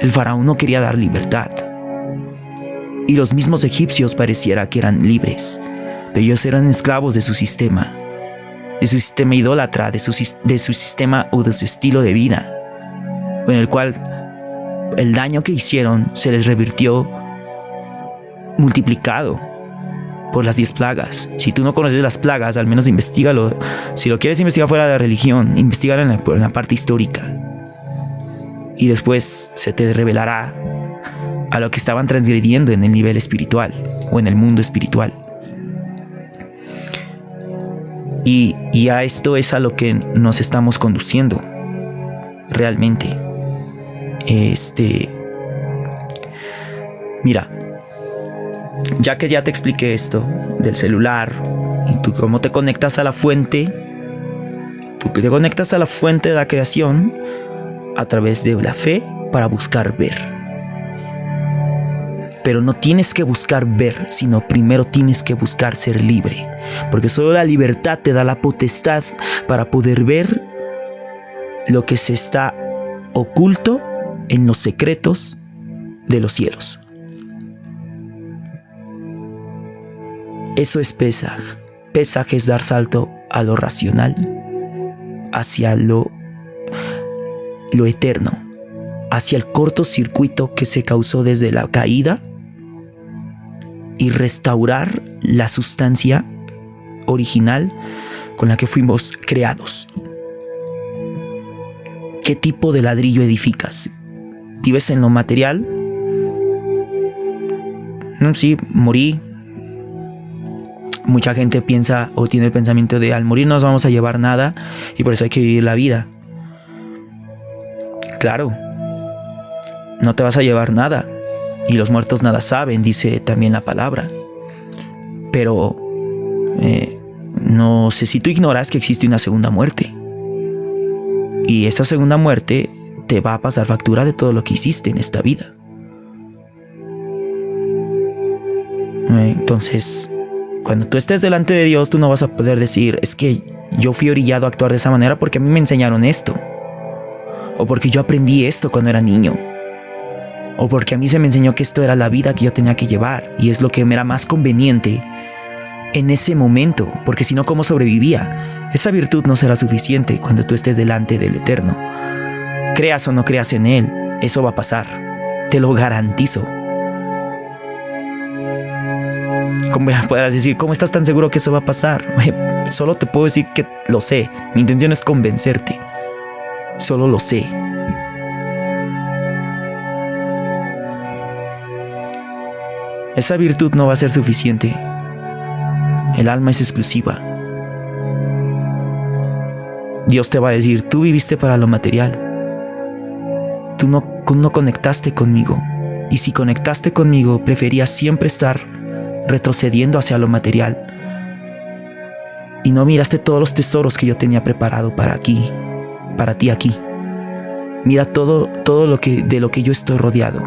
B: El faraón no quería dar libertad, y los mismos egipcios pareciera que eran libres, pero ellos eran esclavos de su sistema idólatra, de su sistema o de su estilo de vida, con el cual el daño que hicieron se les revirtió multiplicado por las 10 plagas. Si tú no conoces las plagas, al menos investígalo. Si lo quieres investigar fuera de la religión, investígalo en la parte histórica, y después se te revelará a lo que estaban transgrediendo en el nivel espiritual o en el mundo espiritual. Y a esto es a lo que nos estamos conduciendo realmente. Mira, ya que ya te expliqué esto del celular y tú cómo te conectas a la fuente, tú te conectas a la fuente de la creación a través de la fe para buscar ver. Pero no tienes que buscar ver, sino primero tienes que buscar ser libre, porque solo la libertad te da la potestad para poder ver lo que se está oculto en los secretos de los cielos. Eso es Pesaj. Pesaj es dar salto a lo racional, hacia lo eterno, hacia el cortocircuito que se causó desde la caída y restaurar la sustancia original con la que fuimos creados. ¿Qué tipo de ladrillo edificas? ¿Vives en lo material? Sí, morí. Mucha gente piensa o tiene el pensamiento de al morir no nos vamos a llevar nada y por eso hay que vivir la vida. Claro, no te vas a llevar nada y los muertos nada saben, dice también la palabra. Pero no sé si tú ignoras que existe una segunda muerte. Y esa segunda muerte te va a pasar factura de todo lo que hiciste en esta vida. Entonces, cuando tú estés delante de Dios, tú no vas a poder decir, es que yo fui orillado a actuar de esa manera porque a mí me enseñaron esto. O porque yo aprendí esto cuando era niño. O porque a mí se me enseñó que esto era la vida que yo tenía que llevar. Y es lo que me era más conveniente en ese momento. Porque si no, ¿cómo sobrevivía? Esa virtud no será suficiente cuando tú estés delante del Eterno. Creas o no creas en Él, eso va a pasar. Te lo garantizo. ¿Cómo podrás decir, cómo estás tan seguro que eso va a pasar? Solo te puedo decir que lo sé. Mi intención es convencerte. Solo lo sé. Esa virtud no va a ser suficiente. El alma es exclusiva. Dios te va a decir, tú viviste para lo material. Tú no conectaste conmigo. Y si conectaste conmigo, preferías siempre estar retrocediendo hacia lo material. Y no miraste todos los tesoros que yo tenía preparado para ti aquí. Mira todo de lo que yo estoy rodeado.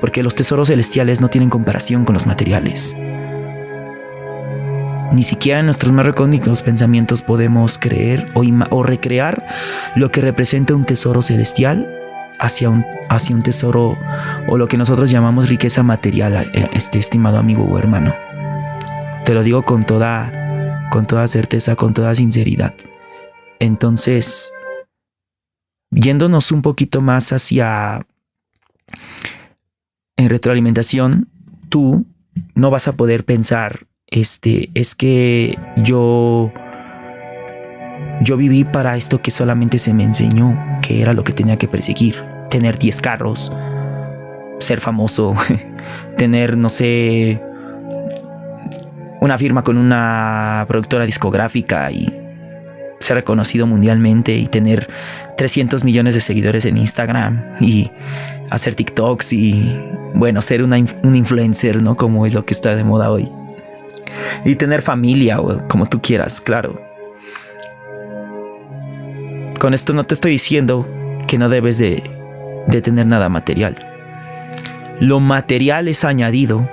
B: Porque los tesoros celestiales no tienen comparación con los materiales. Ni siquiera en nuestros más recónditos pensamientos podemos creer o recrear lo que representa un tesoro celestial hacia un tesoro o lo que nosotros llamamos riqueza material, estimado amigo o hermano. Te lo digo con toda certeza, con toda sinceridad. Entonces, yéndonos un poquito más hacia en retroalimentación, tú no vas a poder pensar, es que yo viví para esto que solamente se me enseñó, que era lo que tenía que perseguir. Tener 10 carros, ser famoso, tener, no sé, una firma con una productora discográfica y ser reconocido mundialmente y tener 300 millones de seguidores en Instagram y hacer TikToks y, bueno, ser un influencer, ¿no? Como es lo que está de moda hoy. Y tener familia, o como tú quieras, claro. Con esto no te estoy diciendo que no debes de tener nada material. Lo material es añadido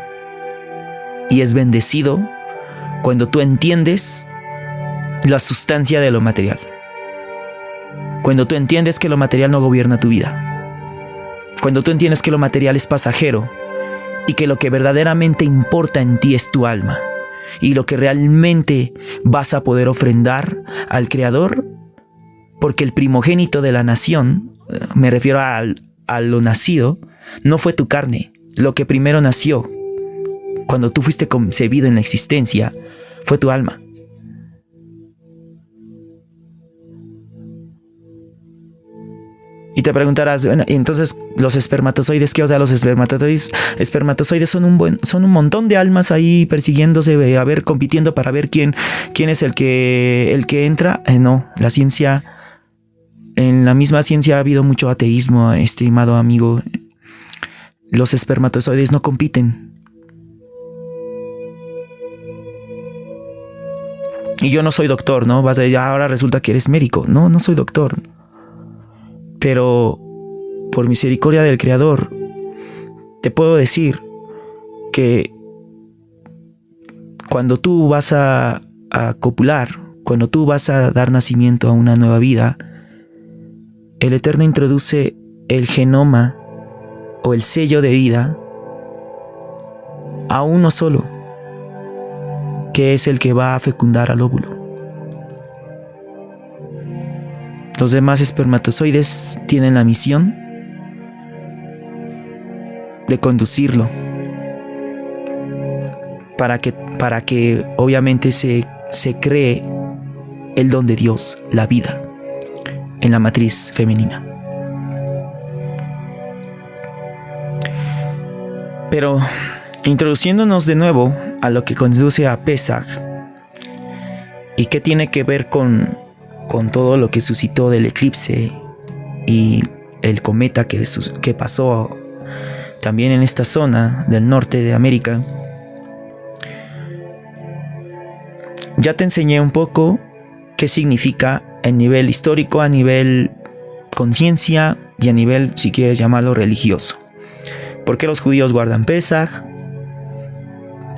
B: y es bendecido cuando tú entiendes la sustancia de lo material. Cuando tú entiendes que lo material no gobierna tu vida. Cuando tú entiendes que lo material es pasajero y que lo que verdaderamente importa en ti es tu alma. Y lo que realmente vas a poder ofrendar al Creador, porque el primogénito de la nación, me refiero a lo nacido, no fue tu carne. Lo que primero nació, cuando tú fuiste concebido en la existencia, fue tu alma. Y te preguntarás, bueno, entonces los espermatozoides, ¿qué? O sea, los espermatozoides son un montón de almas ahí persiguiéndose, a ver, compitiendo para ver quién es el que entra. No, la ciencia, en la misma ciencia ha habido mucho ateísmo, estimado amigo. los espermatozoides no compiten. Y yo no soy doctor, ¿no? Vas a decir, ahora resulta que eres médico. No, no soy doctor. Pero por misericordia del Creador, te puedo decir que cuando tú vas a copular, cuando tú vas a dar nacimiento a una nueva vida, el Eterno introduce el genoma o el sello de vida a uno solo, que es el que va a fecundar al óvulo. Los demás espermatozoides tienen la misión de conducirlo para que obviamente se cree el don de Dios, la vida, en la matriz femenina. Pero introduciéndonos de nuevo a lo que conduce a Pesaj y qué tiene que ver con todo lo que suscitó del eclipse y el cometa que pasó también en esta zona del norte de América. Ya te enseñé un poco qué significa a nivel histórico, a nivel conciencia y a nivel, si quieres llamarlo, religioso. ¿Por qué los judíos guardan Pesaj?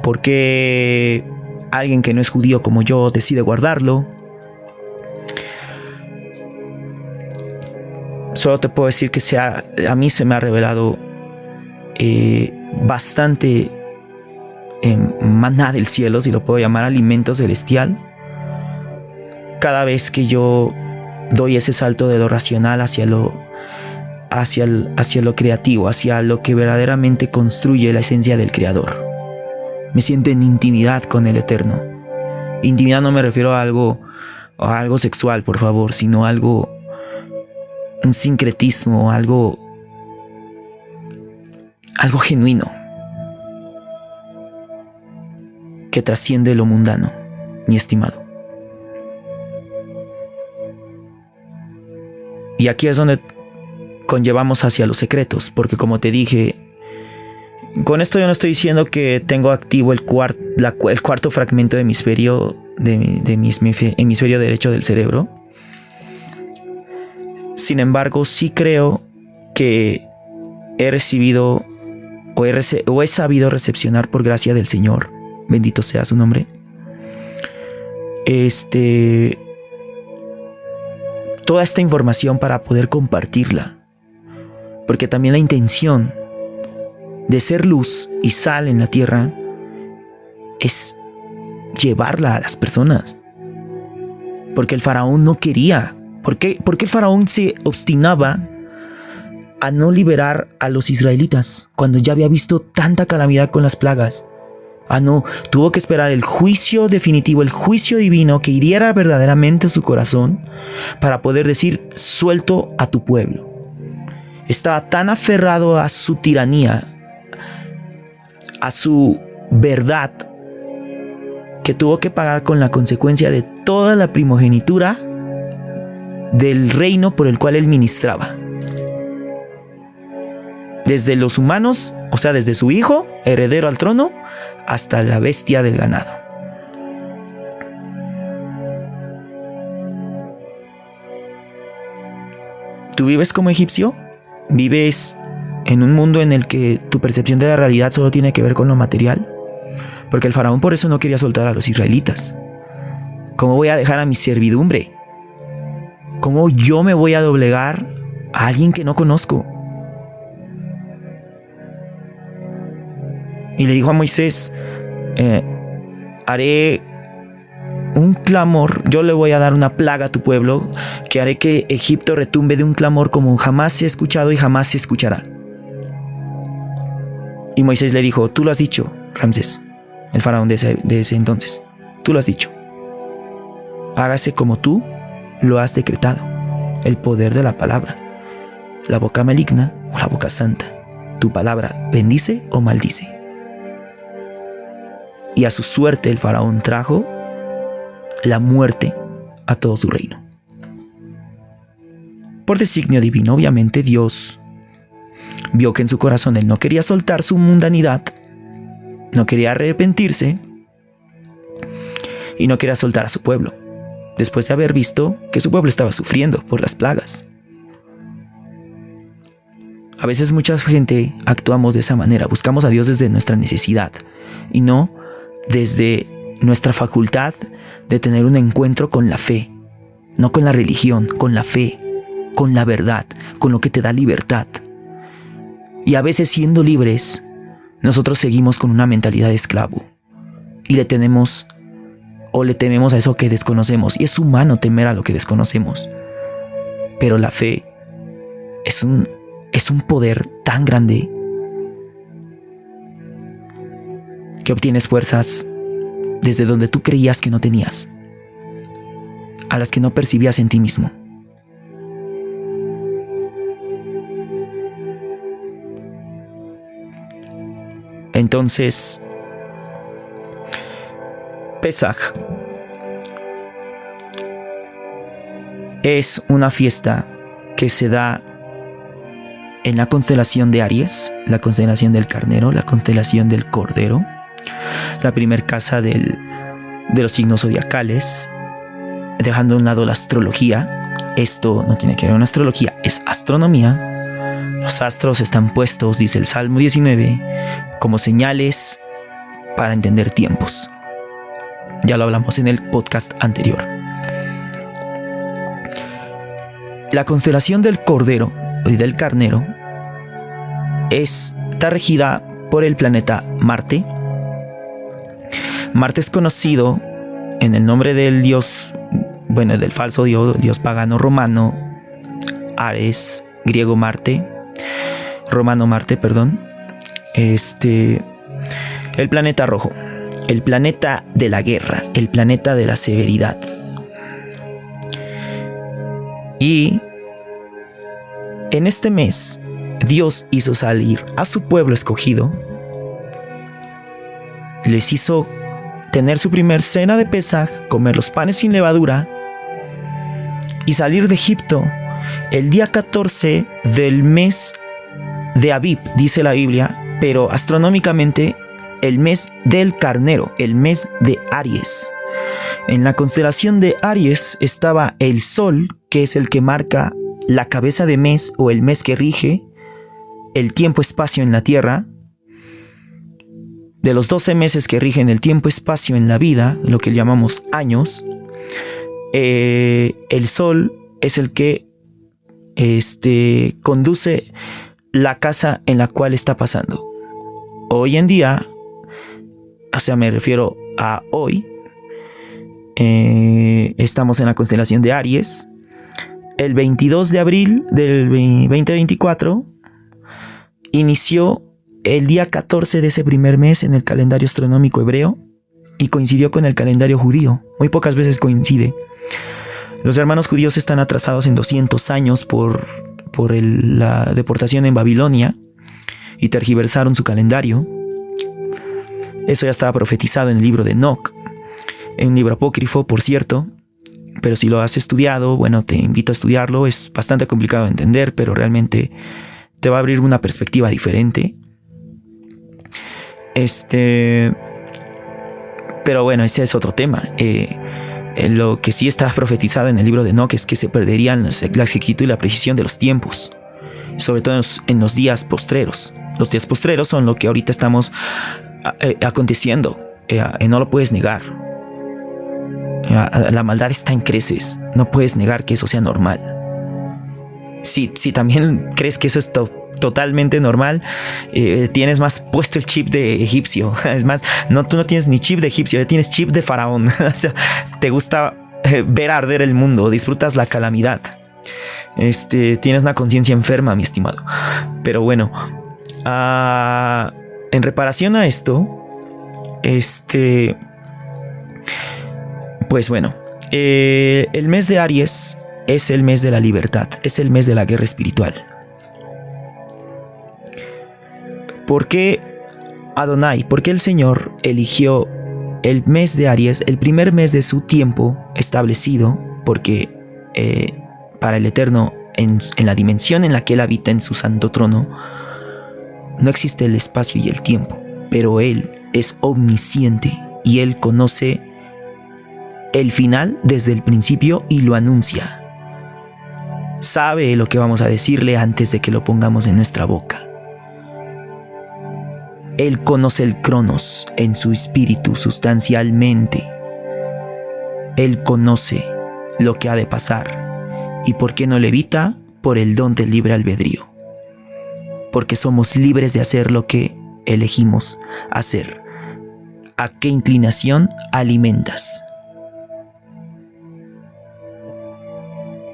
B: ¿Por qué alguien que no es judío como yo decide guardarlo? Solo te puedo decir que a mí se me ha revelado bastante maná del cielo, si lo puedo llamar, alimento celestial, cada vez que yo doy ese salto de lo racional hacia lo creativo, hacia lo que verdaderamente construye la esencia del Creador. Me siento en intimidad con el Eterno. Intimidad no me refiero a algo sexual, por favor, sino un sincretismo, algo genuino que trasciende lo mundano, mi estimado. Y aquí es donde conllevamos hacia los secretos, porque como te dije, con esto yo no estoy diciendo que tengo activo el cuarto fragmento de hemisferio hemisferio derecho del cerebro. Sin embargo, sí creo que he recibido o he sabido recepcionar por gracia del Señor, bendito sea su nombre, toda esta información para poder compartirla, porque también la intención de ser luz y sal en la tierra es llevarla a las personas, porque el faraón no quería. ¿Por qué el faraón se obstinaba a no liberar a los israelitas cuando ya había visto tanta calamidad con las plagas? No, tuvo que esperar el juicio definitivo, el juicio divino que hiriera verdaderamente su corazón para poder decir: suelto a tu pueblo. Estaba tan aferrado a su tiranía, a su verdad, que tuvo que pagar con la consecuencia de toda la primogenitura del reino por el cual él ministraba. Desde los humanos, o sea, desde su hijo, heredero al trono, hasta la bestia del ganado. ¿Tú vives como egipcio? ¿Vives en un mundo en el que tu percepción de la realidad solo tiene que ver con lo material? Porque el faraón por eso no quería soltar a los israelitas. ¿Cómo voy a dejar a mi servidumbre? ¿Cómo yo me voy a doblegar a alguien que no conozco? Y le dijo a Moisés: haré un clamor, yo le voy a dar una plaga a tu pueblo, que haré que Egipto retumbe de un clamor como jamás se ha escuchado y jamás se escuchará. Y Moisés le dijo: tú lo has dicho, Ramsés, el faraón de ese entonces, tú lo has dicho. Hágase como tú lo has decretado, el poder de la palabra, la boca maligna o la boca santa, tu palabra bendice o maldice. Y a su suerte el faraón trajo la muerte a todo su reino. Por designio divino, obviamente, Dios vio que en su corazón él no quería soltar su mundanidad, no quería arrepentirse y no quería soltar a su pueblo, después de haber visto que su pueblo estaba sufriendo por las plagas. A veces mucha gente actuamos de esa manera, buscamos a Dios desde nuestra necesidad y no desde nuestra facultad de tener un encuentro con la fe, no con la religión, con la fe, con la verdad, con lo que te da libertad. Y a veces siendo libres, nosotros seguimos con una mentalidad de esclavo y le tememos a eso que desconocemos. Y es humano temer a lo que desconocemos, pero la fe es un poder tan grande que obtienes fuerzas desde donde tú creías que no tenías, a las que no percibías en ti mismo. Entonces, Pesaj es una fiesta que se da en la constelación de Aries, la constelación del carnero, la constelación del cordero, la primer casa de los signos zodiacales, dejando a un lado la astrología. Esto no tiene que ver con astrología, es astronomía. Los astros están puestos, dice el Salmo 19, como señales para entender tiempos. Ya lo hablamos en el podcast anterior. La constelación del cordero y del carnero está regida por el planeta Marte. Marte es conocido en el nombre del dios, del falso dios pagano romano, Ares, griego Marte, romano Marte, perdón. El planeta rojo, el planeta de la guerra, el planeta de la severidad. Y en este mes, Dios hizo salir a su pueblo escogido, les hizo tener su primer cena de Pesaj, comer los panes sin levadura y salir de Egipto el día 14 del mes de Abib, dice la Biblia, pero astronómicamente el mes del carnero, el mes de Aries. En la constelación de Aries estaba el Sol, que es el que marca la cabeza de mes o el mes que rige el tiempo-espacio en la Tierra. De los 12 meses que rigen el tiempo-espacio en la vida, lo que llamamos años, el Sol es el que conduce la casa en la cual está pasando. Hoy en día, o sea, me refiero a hoy, estamos en la constelación de Aries. El 22 de abril del 2024 inició el día 14 de ese primer mes en el calendario astronómico hebreo y coincidió con el calendario judío. Muy pocas veces coincide. Los hermanos judíos están atrasados en 200 años por la deportación en Babilonia y tergiversaron su calendario. Eso ya estaba profetizado en el libro de Enoc, en un libro apócrifo, por cierto. Pero si lo has estudiado, bueno, te invito a estudiarlo. Es bastante complicado de entender, pero realmente te va a abrir una perspectiva diferente. Pero bueno, ese es otro tema. Lo que sí está profetizado en el libro de Enoc es que se perderían la exactitud y la precisión de los tiempos, sobre todo en los días postreros. Los días postreros son lo que ahorita estamos aconteciendo. No lo puedes negar. La maldad está en creces. No puedes negar que eso sea normal. Si también crees que eso es totalmente normal, tienes más puesto el chip de egipcio. Es más, tú no tienes ni chip de egipcio, tienes chip de faraón. O sea, te gusta ver arder el mundo, disfrutas la calamidad. Tienes una conciencia enferma, mi estimado. Pero bueno, en reparación a esto, pues bueno, el mes de Aries es el mes de la libertad, es el mes de la guerra espiritual. ¿Por qué Adonai, por qué el Señor eligió el mes de Aries, el primer mes de su tiempo establecido? Porque para el Eterno, en la dimensión en la que Él habita en su santo trono, no existe el espacio y el tiempo, pero Él es omnisciente y Él conoce el final desde el principio y lo anuncia. Sabe lo que vamos a decirle antes de que lo pongamos en nuestra boca. Él conoce el cronos en su espíritu sustancialmente. Él conoce lo que ha de pasar. ¿Y por qué no lo evita? Por el don del libre albedrío. Porque somos libres de hacer lo que elegimos hacer. ¿A qué inclinación alimentas?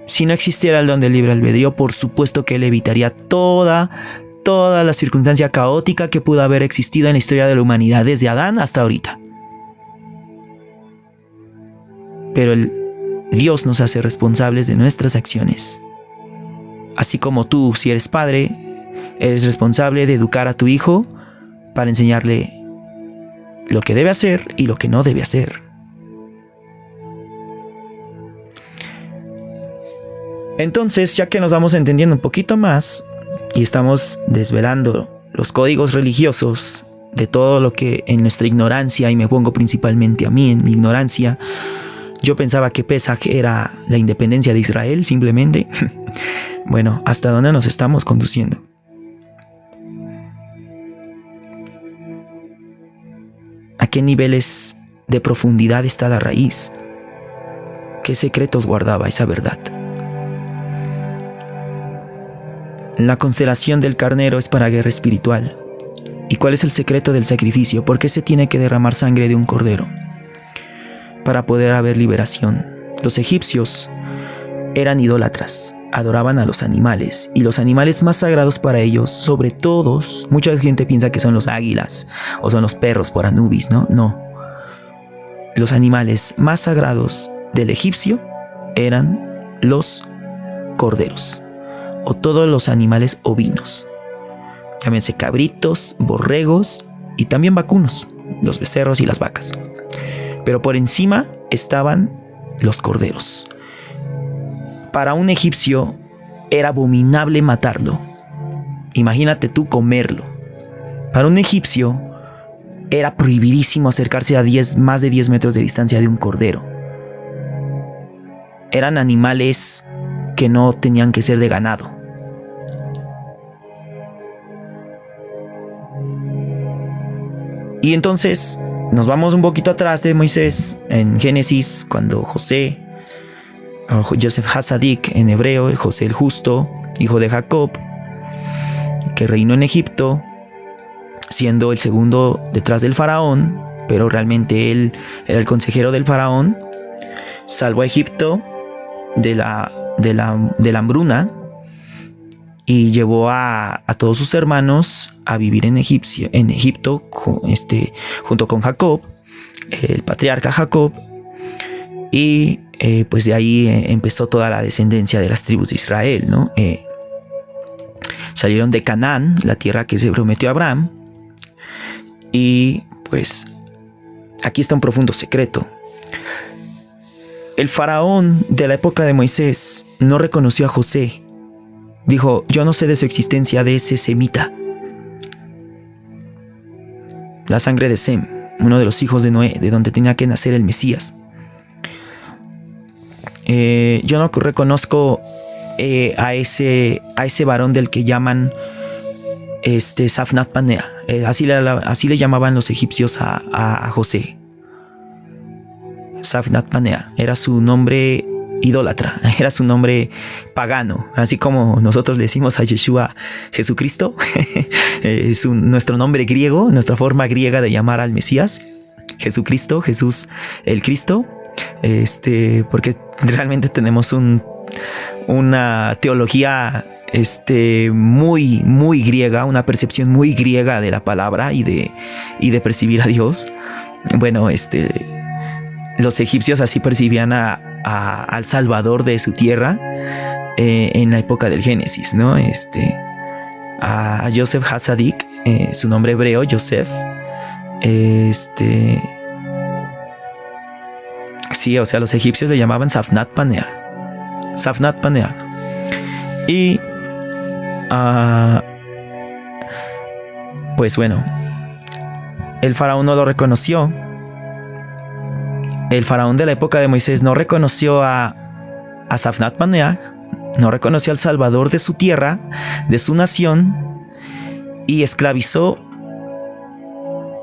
B: Si no existiera el don del libre albedrío, por supuesto que él evitaría toda la circunstancia caótica que pudo haber existido en la historia de la humanidad desde Adán hasta ahorita. Pero Dios nos hace responsables de nuestras acciones. Así como tú, si eres padre, eres responsable de educar a tu hijo para enseñarle lo que debe hacer y lo que no debe hacer. Entonces, ya que nos vamos entendiendo un poquito más y estamos desvelando los códigos religiosos de todo lo que en nuestra ignorancia, y me pongo principalmente a mí en mi ignorancia, yo pensaba que Pesaj era la independencia de Israel simplemente. Bueno, ¿hasta dónde nos estamos conduciendo? ¿A qué niveles de profundidad está la raíz? ¿Qué secretos guardaba esa verdad? La constelación del carnero es para guerra espiritual. ¿Y cuál es el secreto del sacrificio? ¿Por qué se tiene que derramar sangre de un cordero? Para poder haber liberación. Los egipcios eran idólatras, adoraban a los animales, y los animales más sagrados para ellos, sobre todos, mucha gente piensa que son los águilas o son los perros por Anubis, ¿no? No. Los animales más sagrados del egipcio eran los corderos, o todos los animales ovinos, llámense cabritos, borregos y también vacunos, los becerros y las vacas. Pero por encima estaban los corderos. Para un egipcio era abominable matarlo. Imagínate tú comerlo. Para un egipcio era prohibidísimo acercarse a más de 10 metros de distancia de un cordero. Eran animales que no tenían que ser de ganado. Y entonces nos vamos un poquito atrás de Moisés en Génesis, cuando José, o Joseph Hasadik en hebreo, el José el justo, hijo de Jacob, que reinó en Egipto, siendo el segundo detrás del faraón, pero realmente él era el consejero del faraón, salvó a Egipto de la hambruna y llevó a todos sus hermanos a vivir en Egipto junto con Jacob, el patriarca Jacob, y pues de ahí empezó toda la descendencia de las tribus de Israel, ¿no? Salieron de Canaán, la tierra que se prometió a Abraham, y pues aquí está un profundo secreto. El faraón de la época de Moisés no reconoció a José. Dijo: yo no sé de su existencia, de ese semita. La sangre de Sem, uno de los hijos de Noé, de donde tenía que nacer el Mesías. Yo no reconozco a ese varón del que llaman Safnat Panea. Así le llamaban los egipcios a José. Safnat Panea era su nombre idólatra, era su nombre pagano, así como nosotros le decimos a Yeshua Jesucristo. Es nuestro nombre griego, nuestra forma griega de llamar al Mesías, Jesucristo, Jesús el Cristo, porque realmente tenemos una teología muy, muy griega, una percepción muy griega de la palabra y de percibir a Dios. Bueno, los egipcios así percibían al Salvador de su tierra en la época del Génesis, ¿no? A Joseph Hasadik, su nombre hebreo, Joseph, sí, o sea, los egipcios le llamaban Safnat Paneah. Safnat Paneah. Y pues bueno, el faraón no lo reconoció. El faraón de la época de Moisés no reconoció a Safnat Paneah, no reconoció al salvador de su tierra, de su nación, y esclavizó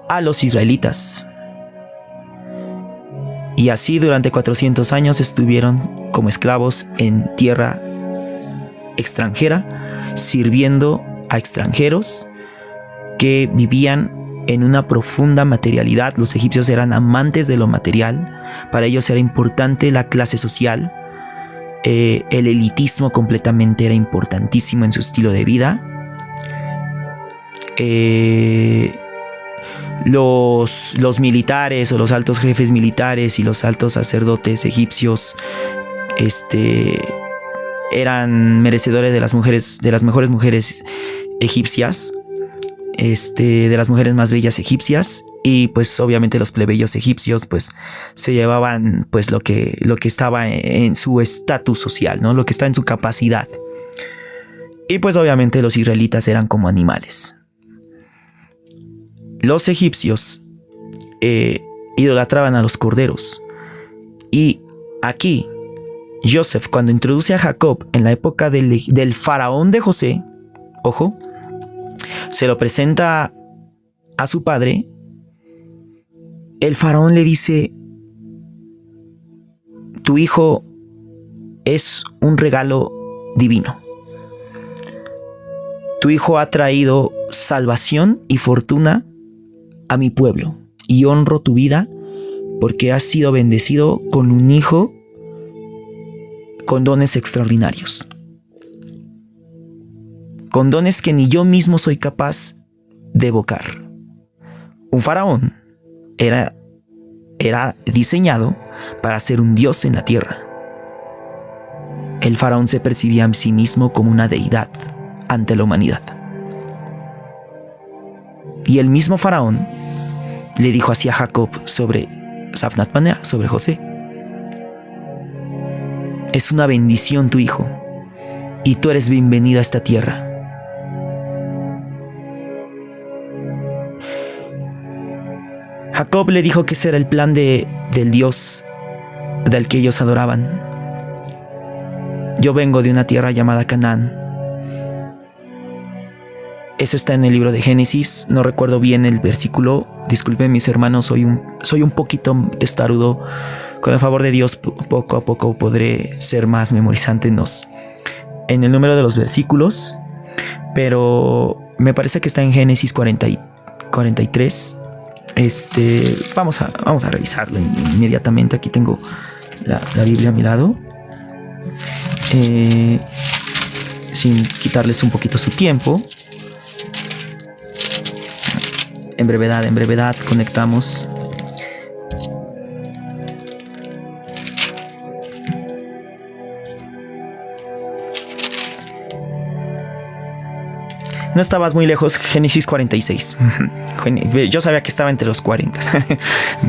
B: a los israelitas. Y así durante 400 años estuvieron como esclavos en tierra extranjera, sirviendo a extranjeros que vivían en una profunda materialidad. Los egipcios eran amantes de lo material. Para ellos era importante la clase social. El elitismo completamente era importantísimo en su estilo de vida. Los militares o los altos jefes militares y los altos sacerdotes egipcios eran merecedores de las mejores mujeres egipcias, de las mujeres más bellas egipcias, y pues obviamente los plebeyos egipcios pues se llevaban pues lo que estaba en su estatus social, ¿no? Lo que está en su capacidad. Y pues obviamente los israelitas eran como animales. Los egipcios idolatraban a los corderos. Y aquí Joseph, cuando introduce a Jacob en la época del faraón de José, ojo, se lo presenta a su padre. El faraón le dice: tu hijo es un regalo divino. Tu hijo ha traído salvación y fortuna a mi pueblo, y honro tu vida porque has sido bendecido con un hijo con dones extraordinarios, con dones que ni yo mismo soy capaz de evocar. Un faraón era diseñado para ser un dios en la tierra. El faraón se percibía a sí mismo como una deidad ante la humanidad. Y el mismo faraón le dijo así a Jacob sobre Safnat Paneah, sobre José: es una bendición tu hijo, y tú eres bienvenido a esta tierra. Jacob le dijo que ese era el plan del Dios del que ellos adoraban. Yo vengo de una tierra llamada Canaán. Eso está en el libro de Génesis. No recuerdo bien el versículo. Disculpen mis hermanos, soy un poquito testarudo. Con el favor de Dios, poco a poco podré ser más memorizante en el número de los versículos. Pero me parece que está en Génesis 43. Vamos a revisarlo inmediatamente. Aquí tengo la Biblia a mi lado. Sin quitarles un poquito su tiempo. En brevedad conectamos. No estabas muy lejos, Génesis 46. Yo sabía que estaba entre los 40.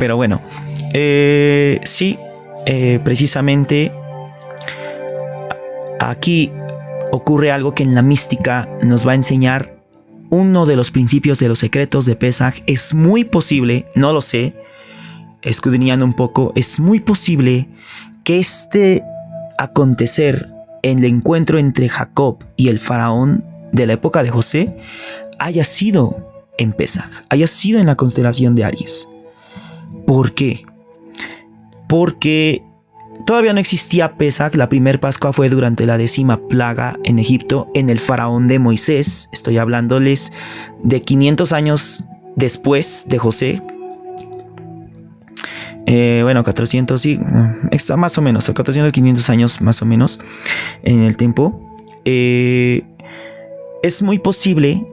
B: Pero bueno, sí, precisamente aquí ocurre algo que en la mística nos va a enseñar uno de los principios de los secretos de Pesaj. Es muy posible, no lo sé, escudriñando un poco, es muy posible que este acontecer en el encuentro entre Jacob y el faraón de la época de José haya sido en Pesaj, haya sido en la constelación de Aries. ¿Por qué? Porque todavía no existía Pesaj. La primer Pascua fue durante la 10ª plaga en Egipto, en el faraón de Moisés. Estoy hablándoles de 500 años después de José. 400, sí, más o menos, 400, 500 años más o menos en el tiempo. Es muy posible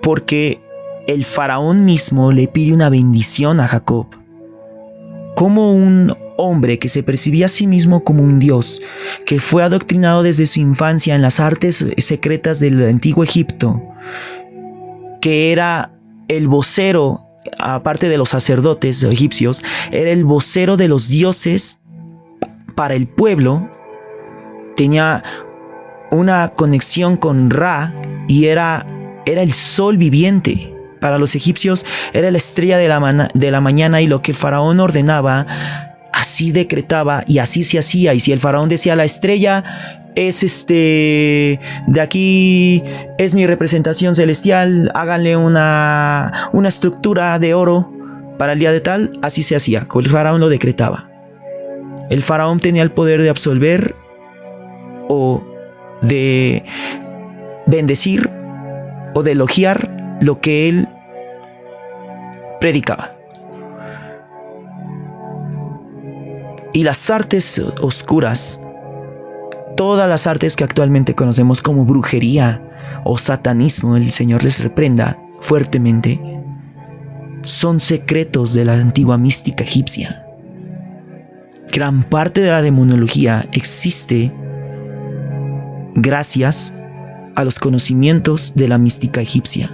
B: porque el faraón mismo le pide una bendición a Jacob. Como un hombre que se percibía a sí mismo como un dios, que fue adoctrinado desde su infancia en las artes secretas del antiguo Egipto, que era el vocero, aparte de los sacerdotes egipcios, era el vocero de los dioses para el pueblo. Tenía una conexión con Ra y era era el sol viviente. Para los egipcios era la estrella de la mañana, y lo que el faraón ordenaba, así decretaba y así se hacía. Y si el faraón decía la estrella es de aquí, es mi representación celestial, háganle una estructura de oro para el día de tal, así se hacía. El faraón lo decretaba. El faraón tenía el poder de absolver o de bendecir o de elogiar lo que él predicaba. Y las artes oscuras, todas las artes que actualmente conocemos como brujería o satanismo, el Señor les reprenda fuertemente, son secretos de la antigua mística egipcia. Gran parte de la demonología existe gracias a los conocimientos de la mística egipcia.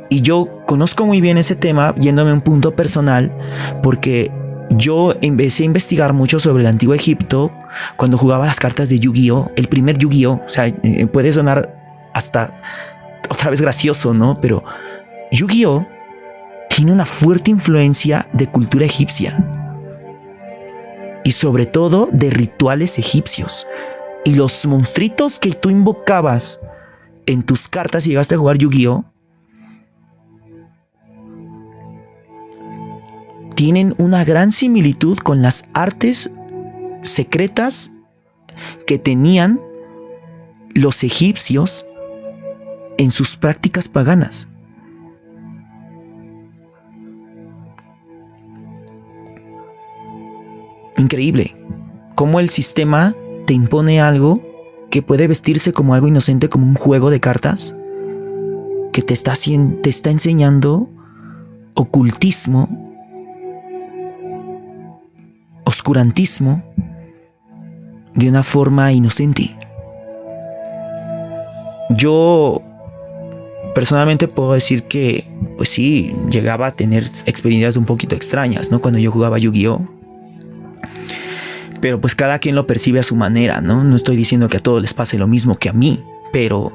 B: Y yo conozco muy bien ese tema, yéndome a un punto personal, porque yo empecé a investigar mucho sobre el antiguo Egipto cuando jugaba las cartas de Yu-Gi-Oh, el primer Yu-Gi-Oh. O sea, puede sonar hasta otra vez gracioso, ¿no? Pero Yu-Gi-Oh tiene una fuerte influencia de cultura egipcia y sobre todo de rituales egipcios. Y los monstruitos que tú invocabas en tus cartas si llegaste a jugar Yu-Gi-Oh tienen una gran similitud con las artes secretas que tenían los egipcios en sus prácticas paganas. Increíble cómo el sistema te impone algo que puede vestirse como algo inocente, como un juego de cartas, que te está enseñando ocultismo, oscurantismo, de una forma inocente. Yo personalmente puedo decir que, pues sí, llegaba a tener experiencias un poquito extrañas, ¿no? Cuando yo jugaba Yu-Gi-Oh. Pero pues cada quien lo percibe a su manera, ¿no? No estoy diciendo que a todos les pase lo mismo que a mí, pero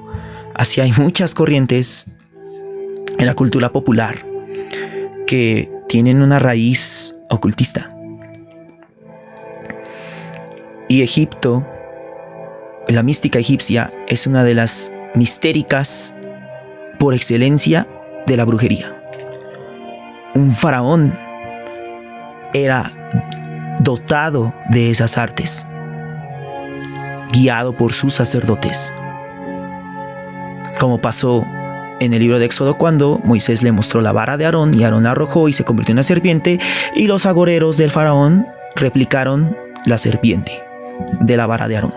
B: así hay muchas corrientes en la cultura popular que tienen una raíz ocultista. Y Egipto, la mística egipcia, es una de las mistéricas por excelencia de la brujería. Un faraón era dotado de esas artes, guiado por sus sacerdotes, como pasó en el libro de Éxodo cuando Moisés le mostró la vara de Aarón y Aarón arrojó y se convirtió en una serpiente, y los agoreros del faraón replicaron la serpiente de la vara de Aarón.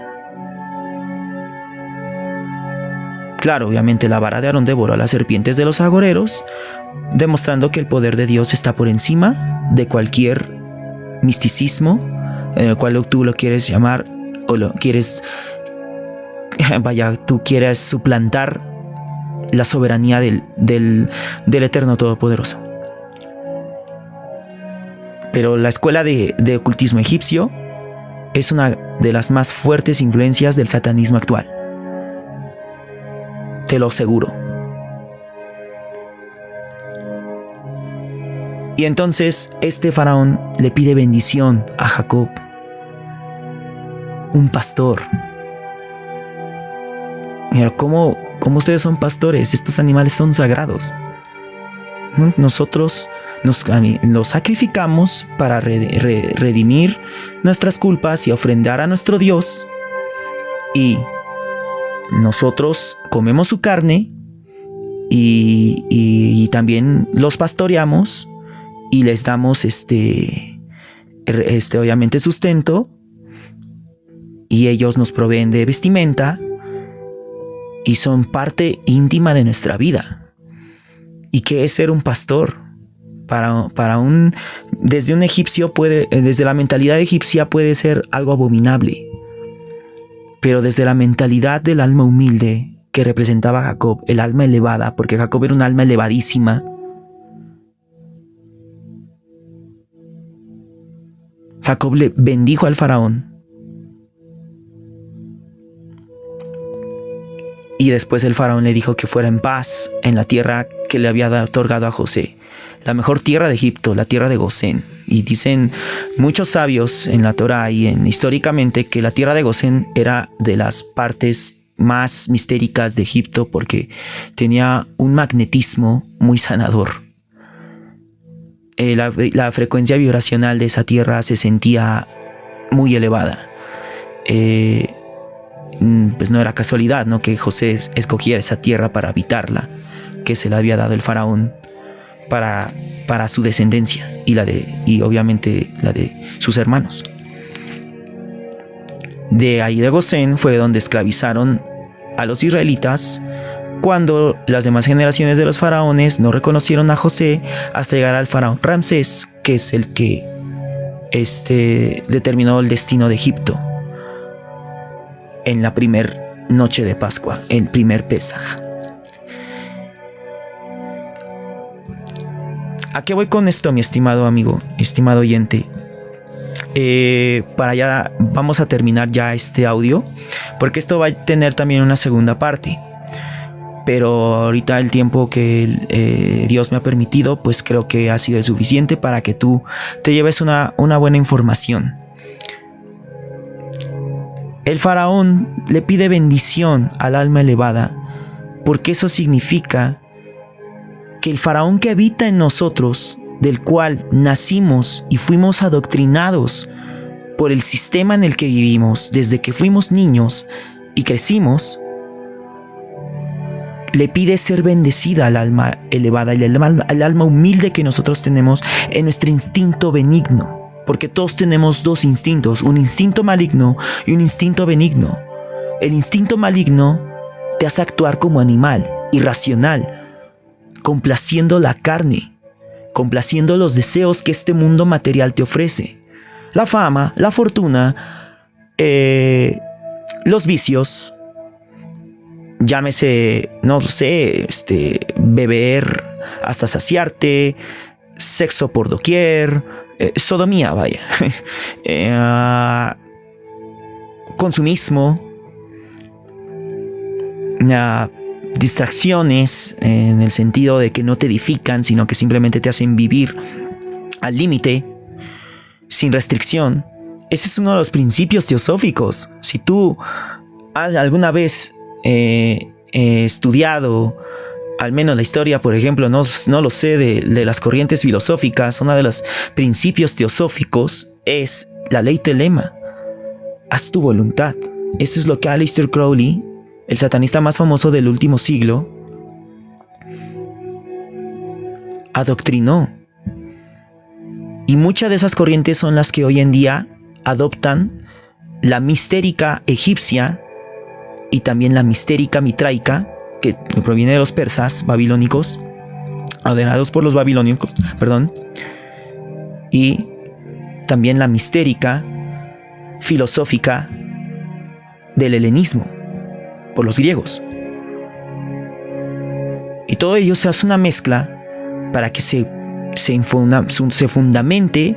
B: Claro, obviamente la vara de Aarón devoró a las serpientes de los agoreros, demostrando que el poder de Dios está por encima de cualquier misticismo en el cual tú lo quieres llamar o lo quieres, tú quieres suplantar la soberanía del Eterno Todopoderoso. Pero la escuela de ocultismo egipcio es una de las más fuertes influencias del satanismo actual. Te lo aseguro. Y entonces este faraón le pide bendición a Jacob, un pastor. Mira, ¿cómo ustedes son pastores? Estos animales son sagrados. Nosotros los sacrificamos para redimir nuestras culpas y ofrendar a nuestro Dios. Y nosotros comemos su carne y también los pastoreamos y les damos obviamente sustento, y ellos nos proveen de vestimenta y son parte íntima de nuestra vida. ¿Y qué es ser un pastor? Desde un egipcio desde la mentalidad egipcia puede ser algo abominable, pero desde la mentalidad del alma humilde que representaba Jacob, el alma elevada, porque Jacob era un alma elevadísima, Jacob le bendijo al faraón y después el faraón le dijo que fuera en paz en la tierra que le había otorgado a José, la mejor tierra de Egipto, la tierra de Gosén. Y dicen muchos sabios en la Torá y históricamente que la tierra de Gosén era de las partes más mistéricas de Egipto porque tenía un magnetismo muy sanador. La frecuencia vibracional de esa tierra se sentía muy elevada. Pues no era casualidad, ¿no?, que José escogiera esa tierra para habitarla, que se la había dado el faraón para su descendencia y obviamente la de sus hermanos. De ahí de Gosén fue donde esclavizaron a los israelitas, cuando las demás generaciones de los faraones no reconocieron a José hasta llegar al faraón Ramsés, que es el que determinó el destino de Egipto en la primer noche de Pascua, el primer Pesaj. ¿A qué voy con esto, mi estimado amigo, estimado oyente? Para allá vamos a terminar ya este audio, porque esto va a tener también una segunda parte. Pero ahorita el tiempo que Dios me ha permitido, pues creo que ha sido suficiente para que tú te lleves una buena información. El faraón le pide bendición al alma elevada, porque eso significa que el faraón que habita en nosotros, del cual nacimos y fuimos adoctrinados por el sistema en el que vivimos desde que fuimos niños y crecimos, le pide ser bendecida al alma elevada y al alma humilde que nosotros tenemos en nuestro instinto benigno. Porque todos tenemos dos instintos, un instinto maligno y un instinto benigno. El instinto maligno te hace actuar como animal, irracional, complaciendo la carne, complaciendo los deseos que este mundo material te ofrece. La fama, la fortuna, los vicios, llámese, no sé, beber hasta saciarte, sexo por doquier, sodomía, vaya, consumismo, distracciones en el sentido de que no te edifican, sino que simplemente te hacen vivir al límite, sin restricción. Ese es uno de los principios teosóficos. Si tú has alguna vez estudiado al menos la historia, por ejemplo, no lo sé, de las corrientes filosóficas, uno de los principios teosóficos es la ley telema. Haz tu voluntad. Eso es lo que Aleister Crowley, el satanista más famoso del último siglo, adoctrinó. Y muchas de esas corrientes son las que hoy en día adoptan la mistérica egipcia y también la mistérica mitraica, que proviene de los persas babilónicos, adorados por los babilónicos, y también la mistérica filosófica del helenismo, por los griegos. Y todo ello se hace una mezcla para que se fundamente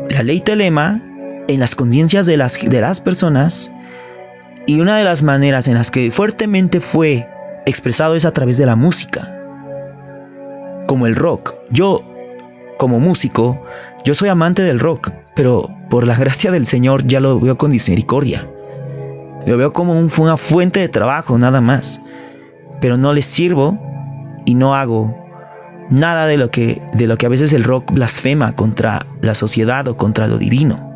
B: la ley telema en las conciencias de las personas. Y una de las maneras en las que fuertemente fue expresado es a través de la música, como el rock. Yo, como músico, yo soy amante del rock, pero por la gracia del Señor ya lo veo con misericordia. Lo veo como una fuente de trabajo, nada más. Pero no les sirvo y no hago nada de lo que a veces el rock blasfema contra la sociedad o contra lo divino.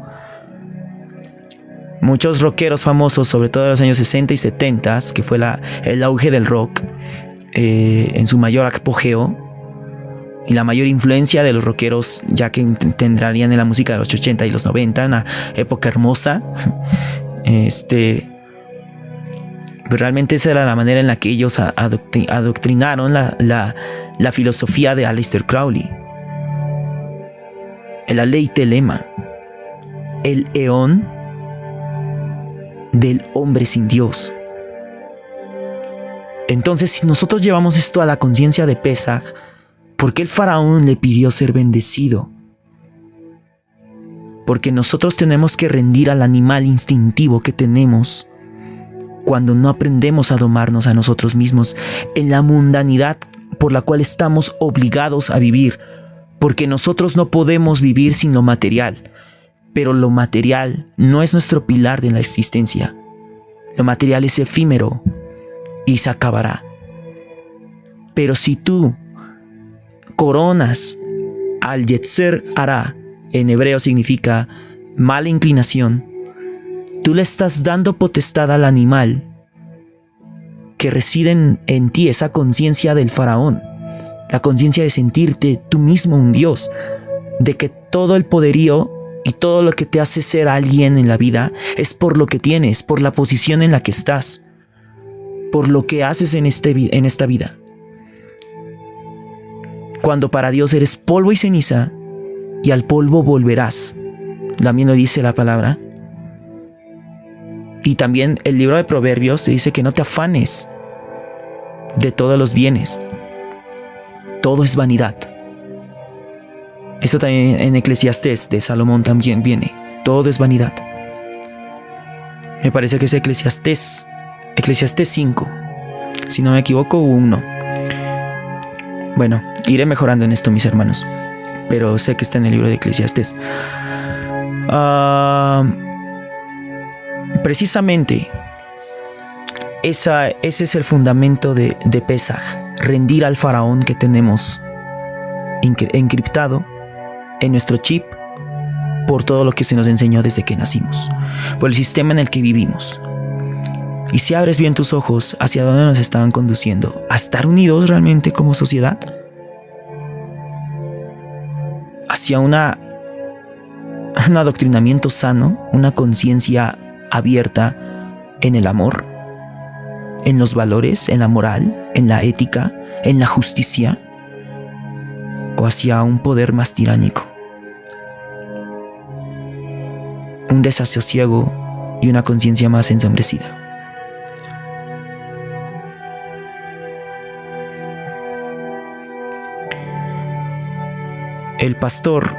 B: Muchos rockeros famosos, sobre todo en los años 60 y 70, que fue el auge del rock, en su mayor apogeo, y la mayor influencia de los rockeros, ya que tendrían en la música de los 80 y los 90, una época hermosa. Realmente esa era la manera en la que ellos adoctrinaron la filosofía de Aleister Crowley. La ley telema, el eón del hombre sin Dios. Entonces, si nosotros llevamos esto a la conciencia de Pesaj, ¿por qué el faraón le pidió ser bendecido? Porque nosotros tenemos que rendir al animal instintivo que tenemos cuando no aprendemos a domarnos a nosotros mismos en la mundanidad por la cual estamos obligados a vivir, porque nosotros no podemos vivir sin lo material, pero lo material no es nuestro pilar de la existencia. Lo material es efímero y se acabará. Pero si tú coronas al Yetzer Hara, en hebreo significa mala inclinación, tú le estás dando potestad al animal que reside en ti, esa conciencia del faraón, la conciencia de sentirte tú mismo un dios, de que todo el poderío y todo lo que te hace ser alguien en la vida es por lo que tienes, por la posición en la que estás, por lo que haces en esta vida. Cuando para Dios eres polvo y ceniza, y al polvo volverás. También lo dice la palabra. Y también el libro de Proverbios te dice que no te afanes de todos los bienes. Todo es vanidad. Esto también en Eclesiastés de Salomón también viene. Todo es vanidad. Me parece que es Eclesiastés 5. Si no me equivoco, 1. Bueno, iré mejorando en esto, mis hermanos. Pero sé que está en el libro de Eclesiastés. Precisamente, ese es el fundamento de Pesaj. Rendir al faraón que tenemos encriptado en nuestro chip por todo lo que se nos enseñó desde que nacimos, por el sistema en el que vivimos. Y si abres bien tus ojos, ¿hacia dónde nos estaban conduciendo? ¿A estar unidos realmente como sociedad? ¿Hacia un adoctrinamiento sano, una conciencia abierta en el amor, en los valores, en la moral, en la ética, en la justicia? ¿O hacia un poder más tiránico? Un desasosiego y una conciencia más ensombrecida. El pastor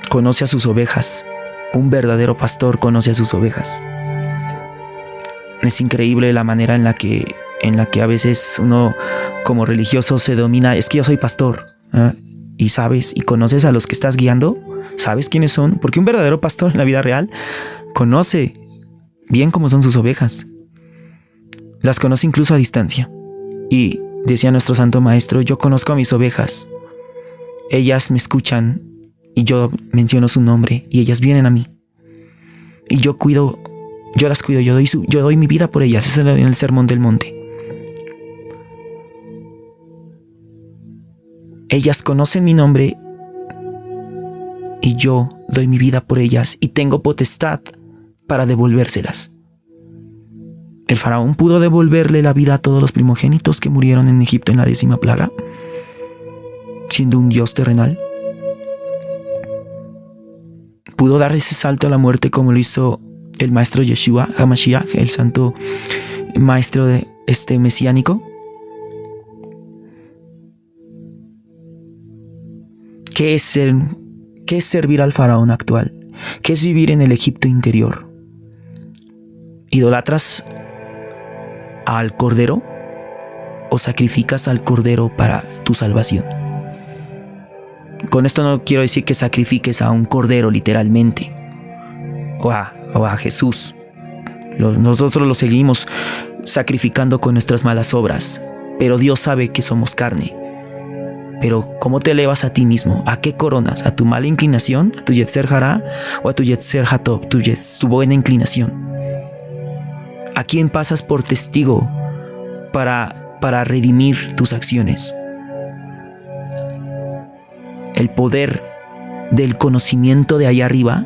B: conoce a sus ovejas. Un verdadero pastor conoce a sus ovejas. Es increíble la manera en la que a veces uno como religioso se domina. Es que yo soy pastor, ¿eh? Y sabes y conoces a los que estás guiando. Sabes quiénes son. Porque un verdadero pastor en la vida real conoce bien cómo son sus ovejas. Las conoce incluso a distancia. Y decía nuestro santo maestro: yo conozco a mis ovejas. Ellas me escuchan y yo menciono su nombre y ellas vienen a mí. Y yo las cuido, yo doy mi vida por ellas. Eso es en el Sermón del Monte. Ellas conocen mi nombre y yo doy mi vida por ellas y tengo potestad para devolvérselas. ¿El faraón pudo devolverle la vida a todos los primogénitos que murieron en Egipto en la 10ª plaga, siendo un dios terrenal? ¿Pudo dar ese salto a la muerte como lo hizo el maestro Yeshua HaMashiach, el santo maestro de mesiánico? ¿Qué es servir al faraón actual? ¿Qué es vivir en el Egipto interior? ¿Idolatras al cordero o sacrificas al cordero para tu salvación? Con esto no quiero decir que sacrifiques a un cordero literalmente o a Jesús. Nosotros lo seguimos sacrificando con nuestras malas obras, pero Dios sabe que somos carne. Pero ¿cómo te elevas a ti mismo? ¿A qué coronas? ¿A tu mala inclinación? ¿A tu Yetzer Hara? ¿O a tu Yetzer Hatov, tu buena inclinación? ¿A quién pasas por testigo para redimir tus acciones? El poder del conocimiento de allá arriba,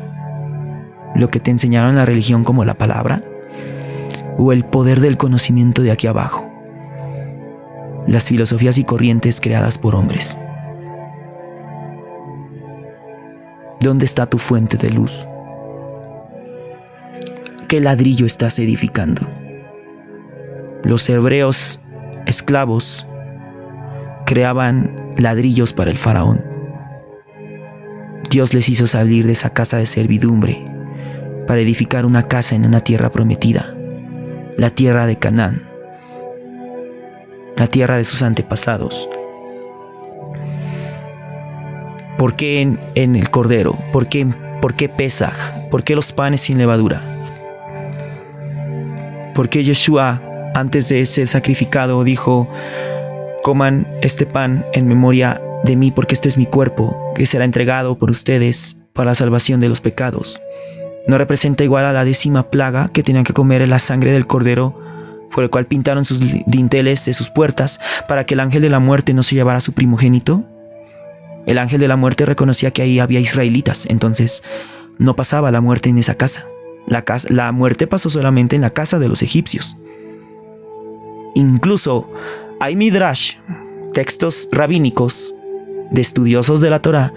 B: lo que te enseñaron en la religión como la palabra, o el poder del conocimiento de aquí abajo, las filosofías y corrientes creadas por hombres. ¿Dónde está tu fuente de luz? ¿Qué ladrillo estás edificando? Los hebreos esclavos creaban ladrillos para el faraón. Dios les hizo salir de esa casa de servidumbre para edificar una casa en una tierra prometida, la tierra de Canaán, la tierra de sus antepasados. ¿Por qué en el Cordero? ¿Por qué Pesaj? ¿Por qué los panes sin levadura? ¿Por qué Yeshua, antes de ser sacrificado, dijo: coman este pan en memoria de mí, porque este es mi cuerpo, que será entregado por ustedes para la salvación de los pecados? ¿No representa igual a la 10ª plaga, que tenían que comer la sangre del Cordero, por el cual pintaron sus dinteles de sus puertas, para que el ángel de la muerte no se llevara a su primogénito? El ángel de la muerte reconocía que ahí había israelitas, entonces no pasaba la muerte en esa casa. La muerte pasó solamente en la casa de los egipcios. Incluso hay midrash, textos rabínicos de estudiosos de la Torá,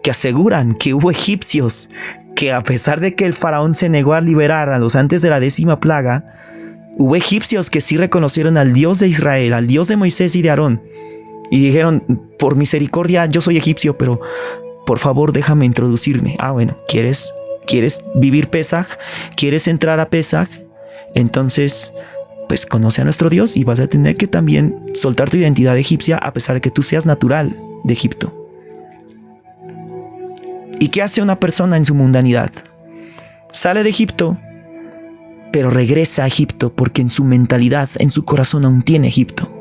B: que aseguran que hubo egipcios que, a pesar de que el faraón se negó a liberar a los antes de la 10ª plaga, hubo egipcios que sí reconocieron al Dios de Israel, al Dios de Moisés y de Aarón, y dijeron: por misericordia, yo soy egipcio, pero por favor déjame introducirme. Bueno, ¿quieres vivir Pesaj? ¿Quieres entrar a Pesaj? Entonces, pues conoce a nuestro Dios y vas a tener que también soltar tu identidad egipcia, a pesar de que tú seas natural de Egipto. ¿Y qué hace una persona en su mundanidad? Sale de Egipto, pero regresa a Egipto porque en su mentalidad, en su corazón aún tiene Egipto.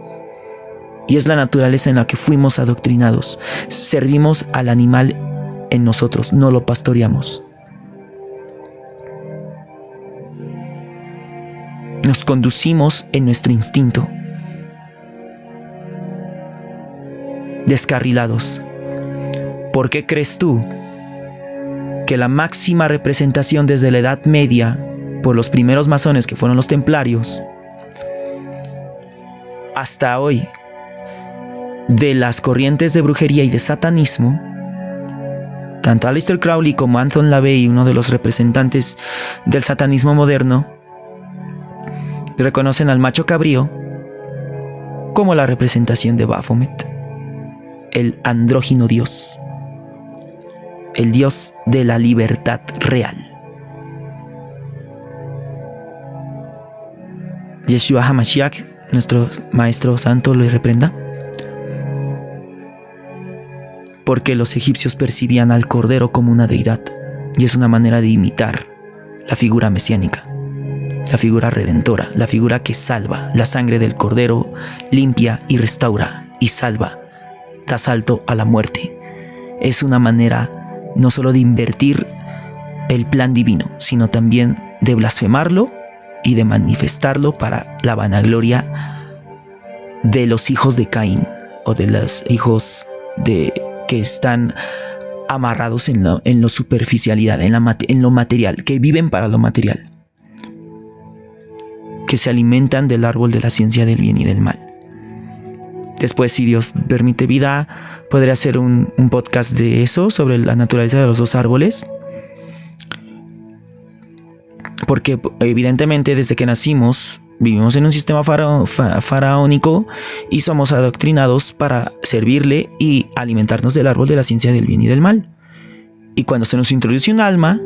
B: Y es la naturaleza en la que fuimos adoctrinados. Servimos al animal en nosotros, no lo pastoreamos. Nos conducimos en nuestro instinto, descarrilados. ¿Por qué crees tú que la máxima representación desde la Edad Media, por los primeros masones que fueron los templarios, hasta hoy, de las corrientes de brujería y de satanismo, tanto Aleister Crowley como Anton LaVey, uno de los representantes del satanismo moderno, reconocen al macho cabrío como la representación de Baphomet, el andrógino dios, el dios de la libertad real? Yeshua HaMashiach, nuestro maestro santo, le reprenda, porque los egipcios percibían al Cordero como una deidad, y es una manera de imitar la figura mesiánica, la figura redentora, la figura que salva. La sangre del Cordero limpia y restaura y salva, da salto a la muerte. Es una manera no solo de invertir el plan divino, sino también de blasfemarlo y de manifestarlo para la vanagloria de los hijos de Caín, o de los hijos que están amarrados en la superficialidad, en lo material, que viven para lo material, que se alimentan del árbol de la ciencia del bien y del mal. Después, si Dios permite vida, podré hacer un podcast de eso, sobre la naturaleza de los dos árboles, porque evidentemente desde que nacimos vivimos en un sistema faraónico y somos adoctrinados para servirle y alimentarnos del árbol de la ciencia del bien y del mal. Y cuando se nos introduce un alma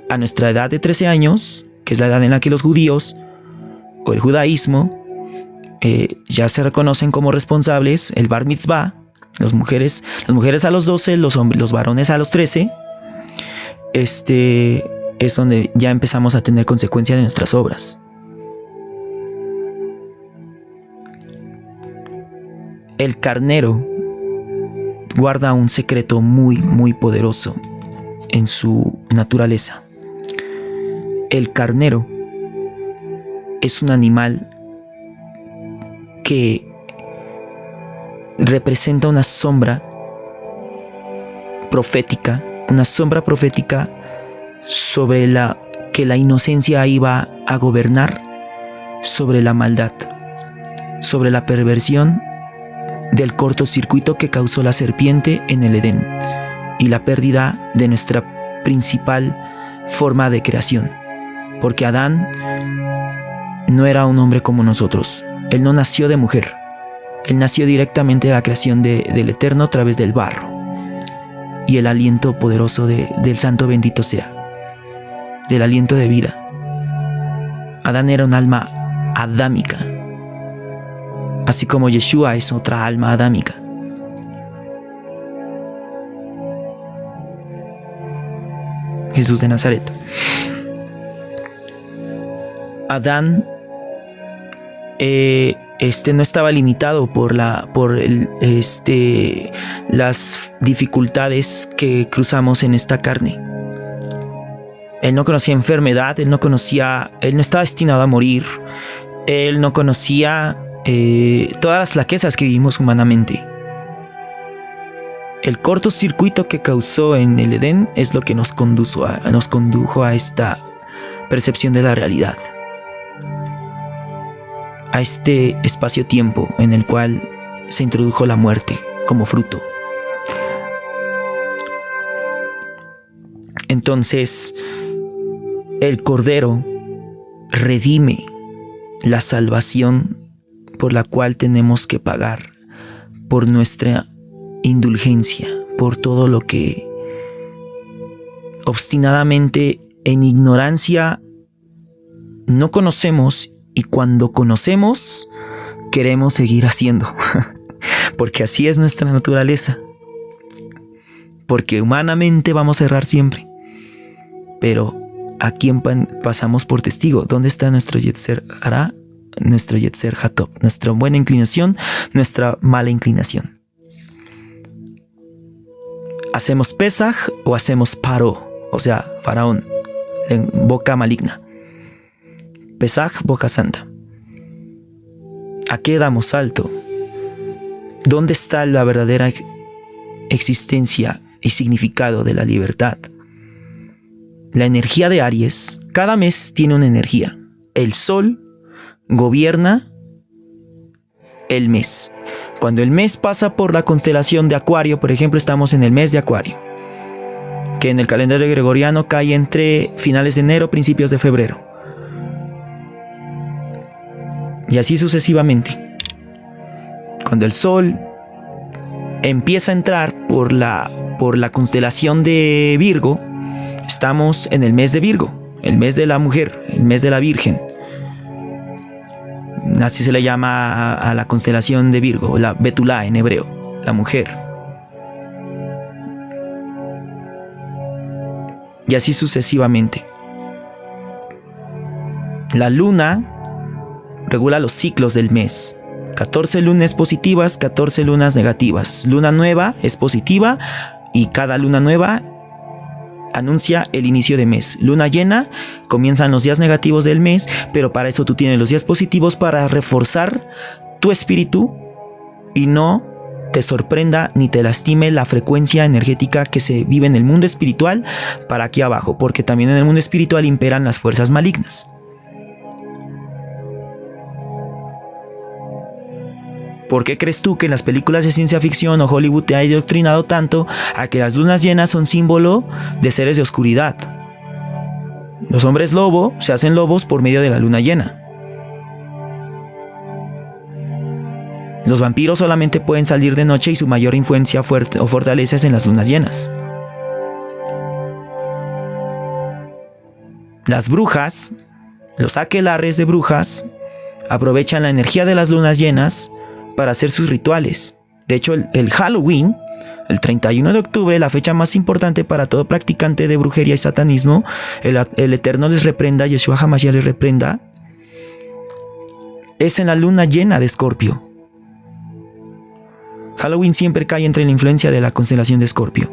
B: a nuestra edad de 13 años, que es la edad en la que los judíos o el judaísmo ya se reconocen como responsables, el bar mitzvah, las mujeres a los 12, los varones a los 13, es donde ya empezamos a tener consecuencia de nuestras obras. El carnero guarda un secreto muy, muy poderoso en su naturaleza. El carnero es un animal que representa una sombra profética sobre que la inocencia iba a gobernar sobre la maldad, sobre la perversión del cortocircuito que causó la serpiente en el Edén y la pérdida de nuestra principal forma de creación, porque Adán no era un hombre como nosotros. Él no nació de mujer, él nació directamente de la creación del Eterno a través del barro y el aliento poderoso del Santo bendito sea, del aliento de vida. Adán era un alma adámica, así como Yeshua es otra alma adámica. Jesús de Nazaret. Adán no estaba limitado por las dificultades que cruzamos en esta carne. Él no conocía enfermedad, él no estaba destinado a morir, él no conocía todas las flaquezas que vivimos humanamente. El cortocircuito que causó en el Edén es lo que nos condujo a esta percepción de la realidad, a este espacio-tiempo en el cual se introdujo la muerte como fruto. Entonces, el Cordero redime la salvación por la cual tenemos que pagar por nuestra indulgencia, por todo lo que obstinadamente en ignorancia no conocemos, y cuando conocemos queremos seguir haciendo porque así es nuestra naturaleza, porque humanamente vamos a errar siempre. Pero ¿a quién pasamos por testigo? ¿Dónde está nuestro Yetzer Hara, nuestro Yetzer Hatov, nuestra buena inclinación, nuestra mala inclinación? ¿Hacemos Pesaj o hacemos Paró? O sea, faraón, en boca maligna. Pesaj, boca santa. ¿A qué damos salto? ¿Dónde está la verdadera existencia y significado de la libertad? La energía de Aries, cada mes tiene una energía. El sol gobierna el mes. Cuando el mes pasa por la constelación de Acuario, por ejemplo, estamos en el mes de Acuario, que en el calendario gregoriano cae entre finales de enero, principios de febrero. Y así sucesivamente. Cuando el sol empieza a entrar por la constelación de Virgo, estamos en el mes de Virgo, el mes de la mujer, el mes de la Virgen. Así se le llama a la constelación de Virgo, la Betulá en hebreo, la mujer. Y así sucesivamente. La luna regula los ciclos del mes. 14 lunas positivas, 14 lunas negativas. Luna nueva es positiva y cada luna nueva anuncia el inicio de mes. Luna llena, comienzan los días negativos del mes, pero para eso tú tienes los días positivos para reforzar tu espíritu y no te sorprenda ni te lastime la frecuencia energética que se vive en el mundo espiritual para aquí abajo, porque también en el mundo espiritual imperan las fuerzas malignas. ¿Por qué crees tú que en las películas de ciencia ficción o Hollywood te ha adoctrinado tanto a que las lunas llenas son símbolo de seres de oscuridad? Los hombres lobo se hacen lobos por medio de la luna llena. Los vampiros solamente pueden salir de noche y su mayor influencia fuerte o fortaleza es en las lunas llenas. Las brujas, los aquelarres de brujas, aprovechan la energía de las lunas llenas para hacer sus rituales. De hecho, el Halloween, el 31 de octubre, la fecha más importante para todo practicante de brujería y satanismo, el Eterno les reprenda, Yeshua HaMashiach les reprenda, es en la luna llena de Escorpio. Halloween siempre cae entre la influencia de la constelación de Escorpio.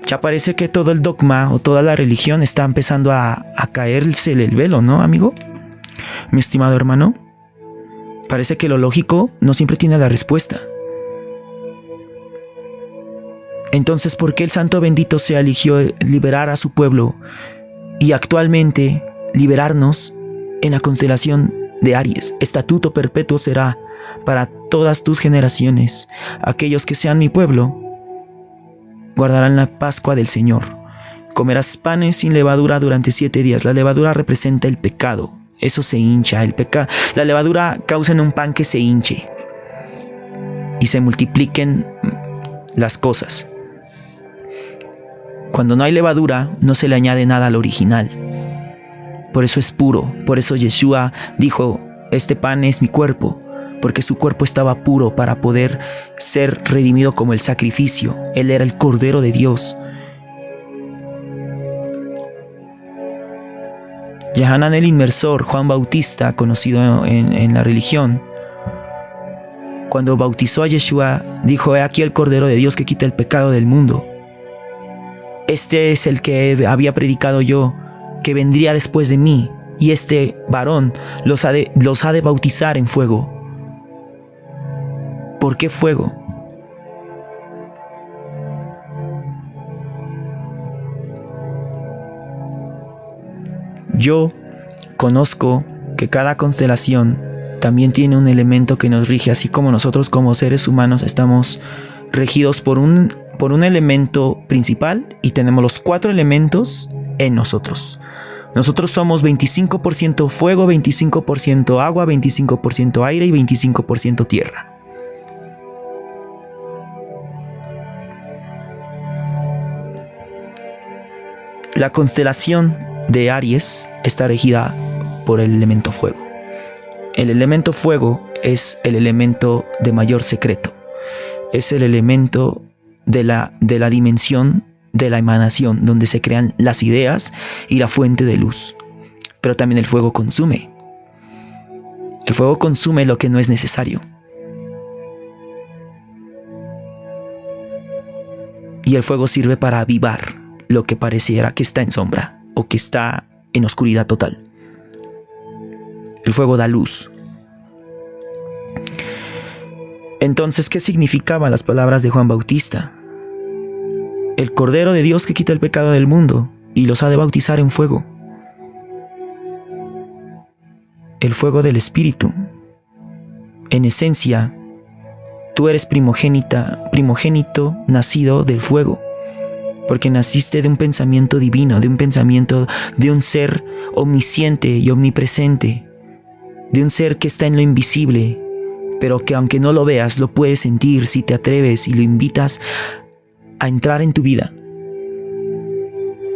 B: Ya parece que todo el dogma o toda la religión está empezando a caerse el velo, ¿no, amigo? Mi estimado hermano. Parece que lo lógico no siempre tiene la respuesta. Entonces, ¿por qué el Santo Bendito sea eligió liberar a su pueblo y actualmente liberarnos en la constelación de Aries? Estatuto perpetuo será para todas tus generaciones. Aquellos que sean mi pueblo guardarán la Pascua del Señor. Comerás panes sin levadura durante 7 días. La levadura representa el pecado. Eso se hincha. La levadura causa en un pan que se hinche y se multipliquen las cosas. Cuando no hay levadura, no se le añade nada al original. Por eso es puro. Por eso Yeshua dijo, este pan es mi cuerpo, porque su cuerpo estaba puro para poder ser redimido como el sacrificio. Él era el Cordero de Dios. Yohanan el Inmersor, Juan Bautista, conocido en la religión, cuando bautizó a Yeshua, dijo, he aquí el Cordero de Dios que quita el pecado del mundo. Este es el que había predicado yo, que vendría después de mí, y este varón los ha de bautizar en fuego. ¿Por qué fuego? Yo conozco que cada constelación también tiene un elemento que nos rige, así como nosotros como seres humanos estamos regidos por un elemento principal y tenemos los 4 elementos en nosotros. Nosotros somos 25% fuego, 25% agua, 25% aire y 25% tierra. La constelación de Aries está regida por el elemento fuego. El elemento fuego es el elemento de mayor secreto. Es el elemento de la dimensión de la emanación, donde se crean las ideas y la fuente de luz. Pero también el fuego consume. El fuego consume lo que no es necesario. Y el fuego sirve para avivar lo que pareciera que está en sombra o que está en oscuridad total. El fuego da luz. Entonces, ¿qué significaban las palabras de Juan Bautista? El Cordero de Dios que quita el pecado del mundo y los ha de bautizar en fuego. El fuego del Espíritu. En esencia, tú eres primogénito nacido del fuego, porque naciste de un pensamiento divino, de un pensamiento de un ser omnisciente y omnipresente, de un ser que está en lo invisible, pero que aunque no lo veas, lo puedes sentir si te atreves y lo invitas a entrar en tu vida.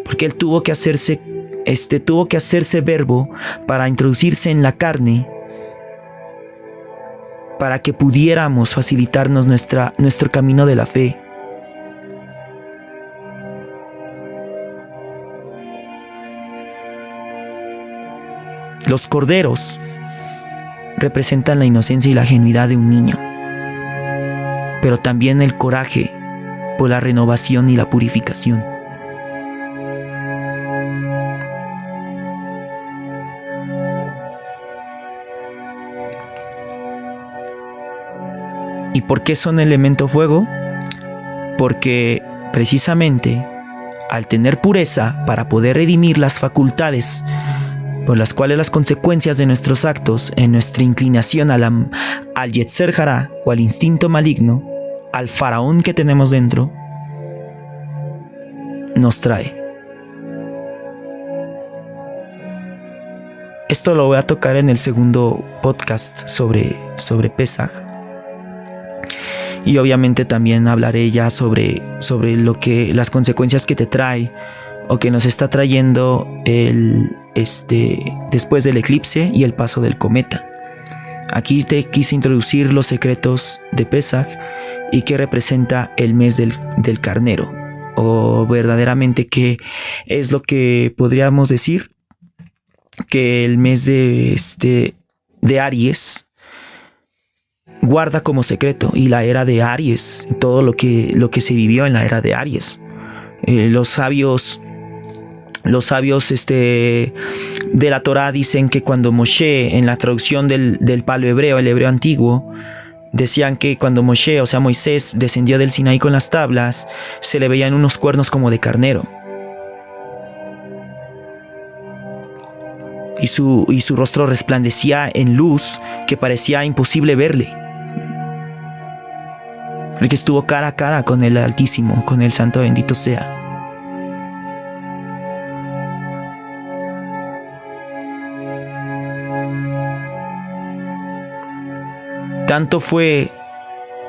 B: Porque él tuvo que hacerse verbo para introducirse en la carne, para que pudiéramos facilitarnos nuestro camino de la fe. Los corderos representan la inocencia y la genuidad de un niño, pero también el coraje por la renovación y la purificación. ¿Y por qué son elemento fuego? Porque precisamente al tener pureza para poder redimir las facultades por las cuales las consecuencias de nuestros actos en nuestra inclinación al Yetzer Hará o al instinto maligno, al faraón que tenemos dentro, nos trae. Esto lo voy a tocar en el segundo podcast sobre Pesaj. Y obviamente también hablaré ya sobre las consecuencias que te trae o que nos está trayendo después del eclipse y el paso del cometa. Aquí te quise introducir los secretos de Pesaj y qué representa el mes del carnero, o verdaderamente qué es lo que podríamos decir que el mes de Aries guarda como secreto, y la era de Aries, todo lo que se vivió en la era de Aries. Los sabios de la Torá dicen que cuando Moshe, en la traducción del palo hebreo, el hebreo antiguo, decían que cuando Moshe, o sea Moisés, descendió del Sinaí con las tablas, se le veían unos cuernos como de carnero. Y su rostro resplandecía en luz que parecía imposible verle. Porque estuvo cara a cara con el Altísimo, con el Santo bendito sea. Tanto fue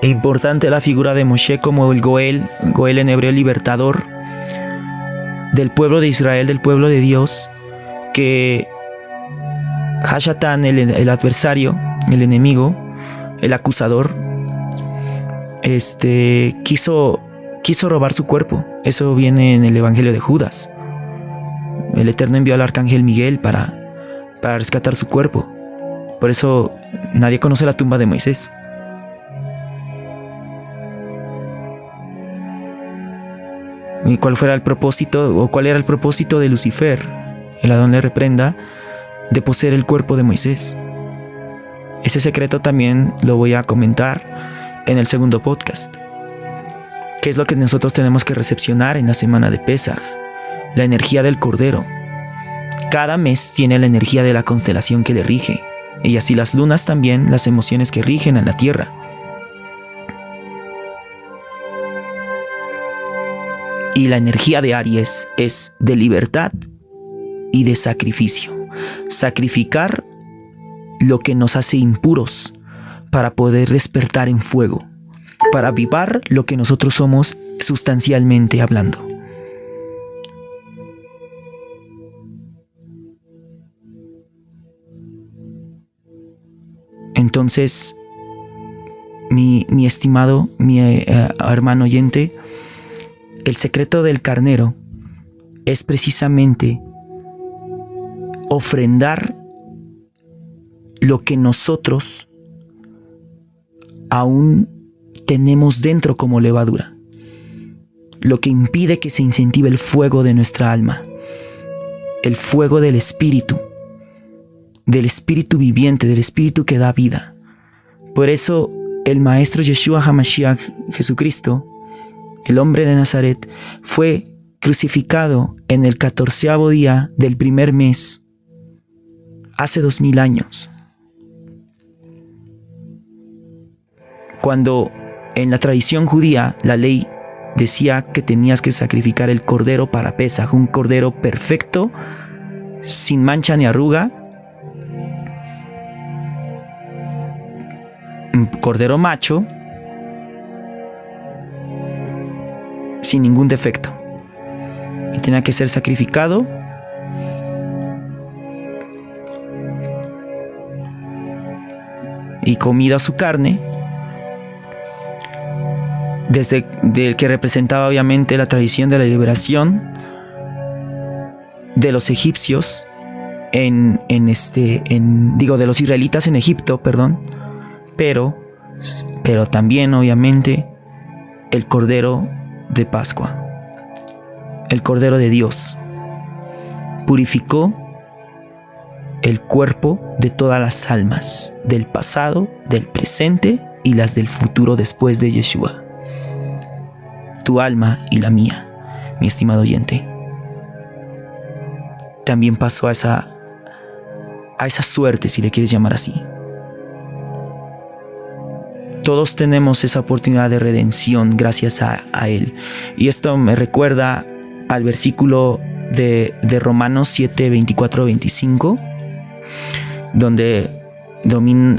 B: importante la figura de Moshe como el Goel en hebreo libertador, del pueblo de Israel, del pueblo de Dios, que Hashatán, el adversario, el enemigo, el acusador, quiso robar su cuerpo. Eso viene en el Evangelio de Judas. El Eterno envió al arcángel Miguel para rescatar su cuerpo. Por eso nadie conoce la tumba de Moisés. ¿Y cuál era el propósito de Lucifer, el Adón le reprenda, de poseer el cuerpo de Moisés? Ese secreto también lo voy a comentar en el segundo podcast. ¿Qué es lo que nosotros tenemos que recepcionar en la semana de Pesaj? La energía del Cordero. Cada mes tiene la energía de la constelación que le rige, y así las lunas también, las emociones que rigen a la tierra. Y la energía de Aries es de libertad y de sacrificio. Sacrificar lo que nos hace impuros para poder despertar en fuego, para avivar lo que nosotros somos sustancialmente hablando. Entonces, mi estimado, hermano oyente, el secreto del carnero es precisamente ofrendar lo que nosotros aún tenemos dentro como levadura, lo que impide que se incentive el fuego de nuestra alma, el fuego del espíritu viviente, del espíritu que da vida. Por eso el Maestro Yeshua HaMashiach, Jesucristo, el hombre de Nazaret, fue crucificado en el 14º día del primer mes, hace 2000 años. Cuando en la tradición judía la ley decía que tenías que sacrificar el cordero para Pesaj, un cordero perfecto, sin mancha ni arruga, un cordero macho, sin ningún defecto, y tenía que ser sacrificado y comida su carne, del que representaba obviamente la tradición de la liberación de los egipcios de los israelitas en Egipto, perdón, pero también obviamente el Cordero de Pascua, el Cordero de Dios, purificó el cuerpo de todas las almas del pasado, del presente y las del futuro después de Yeshua. Tu alma y la mía, mi estimado oyente, también pasó a esa suerte, si le quieres llamar así. Todos tenemos esa oportunidad de redención gracias a Él. Y esto me recuerda al versículo de Romanos 7, 24, 25, donde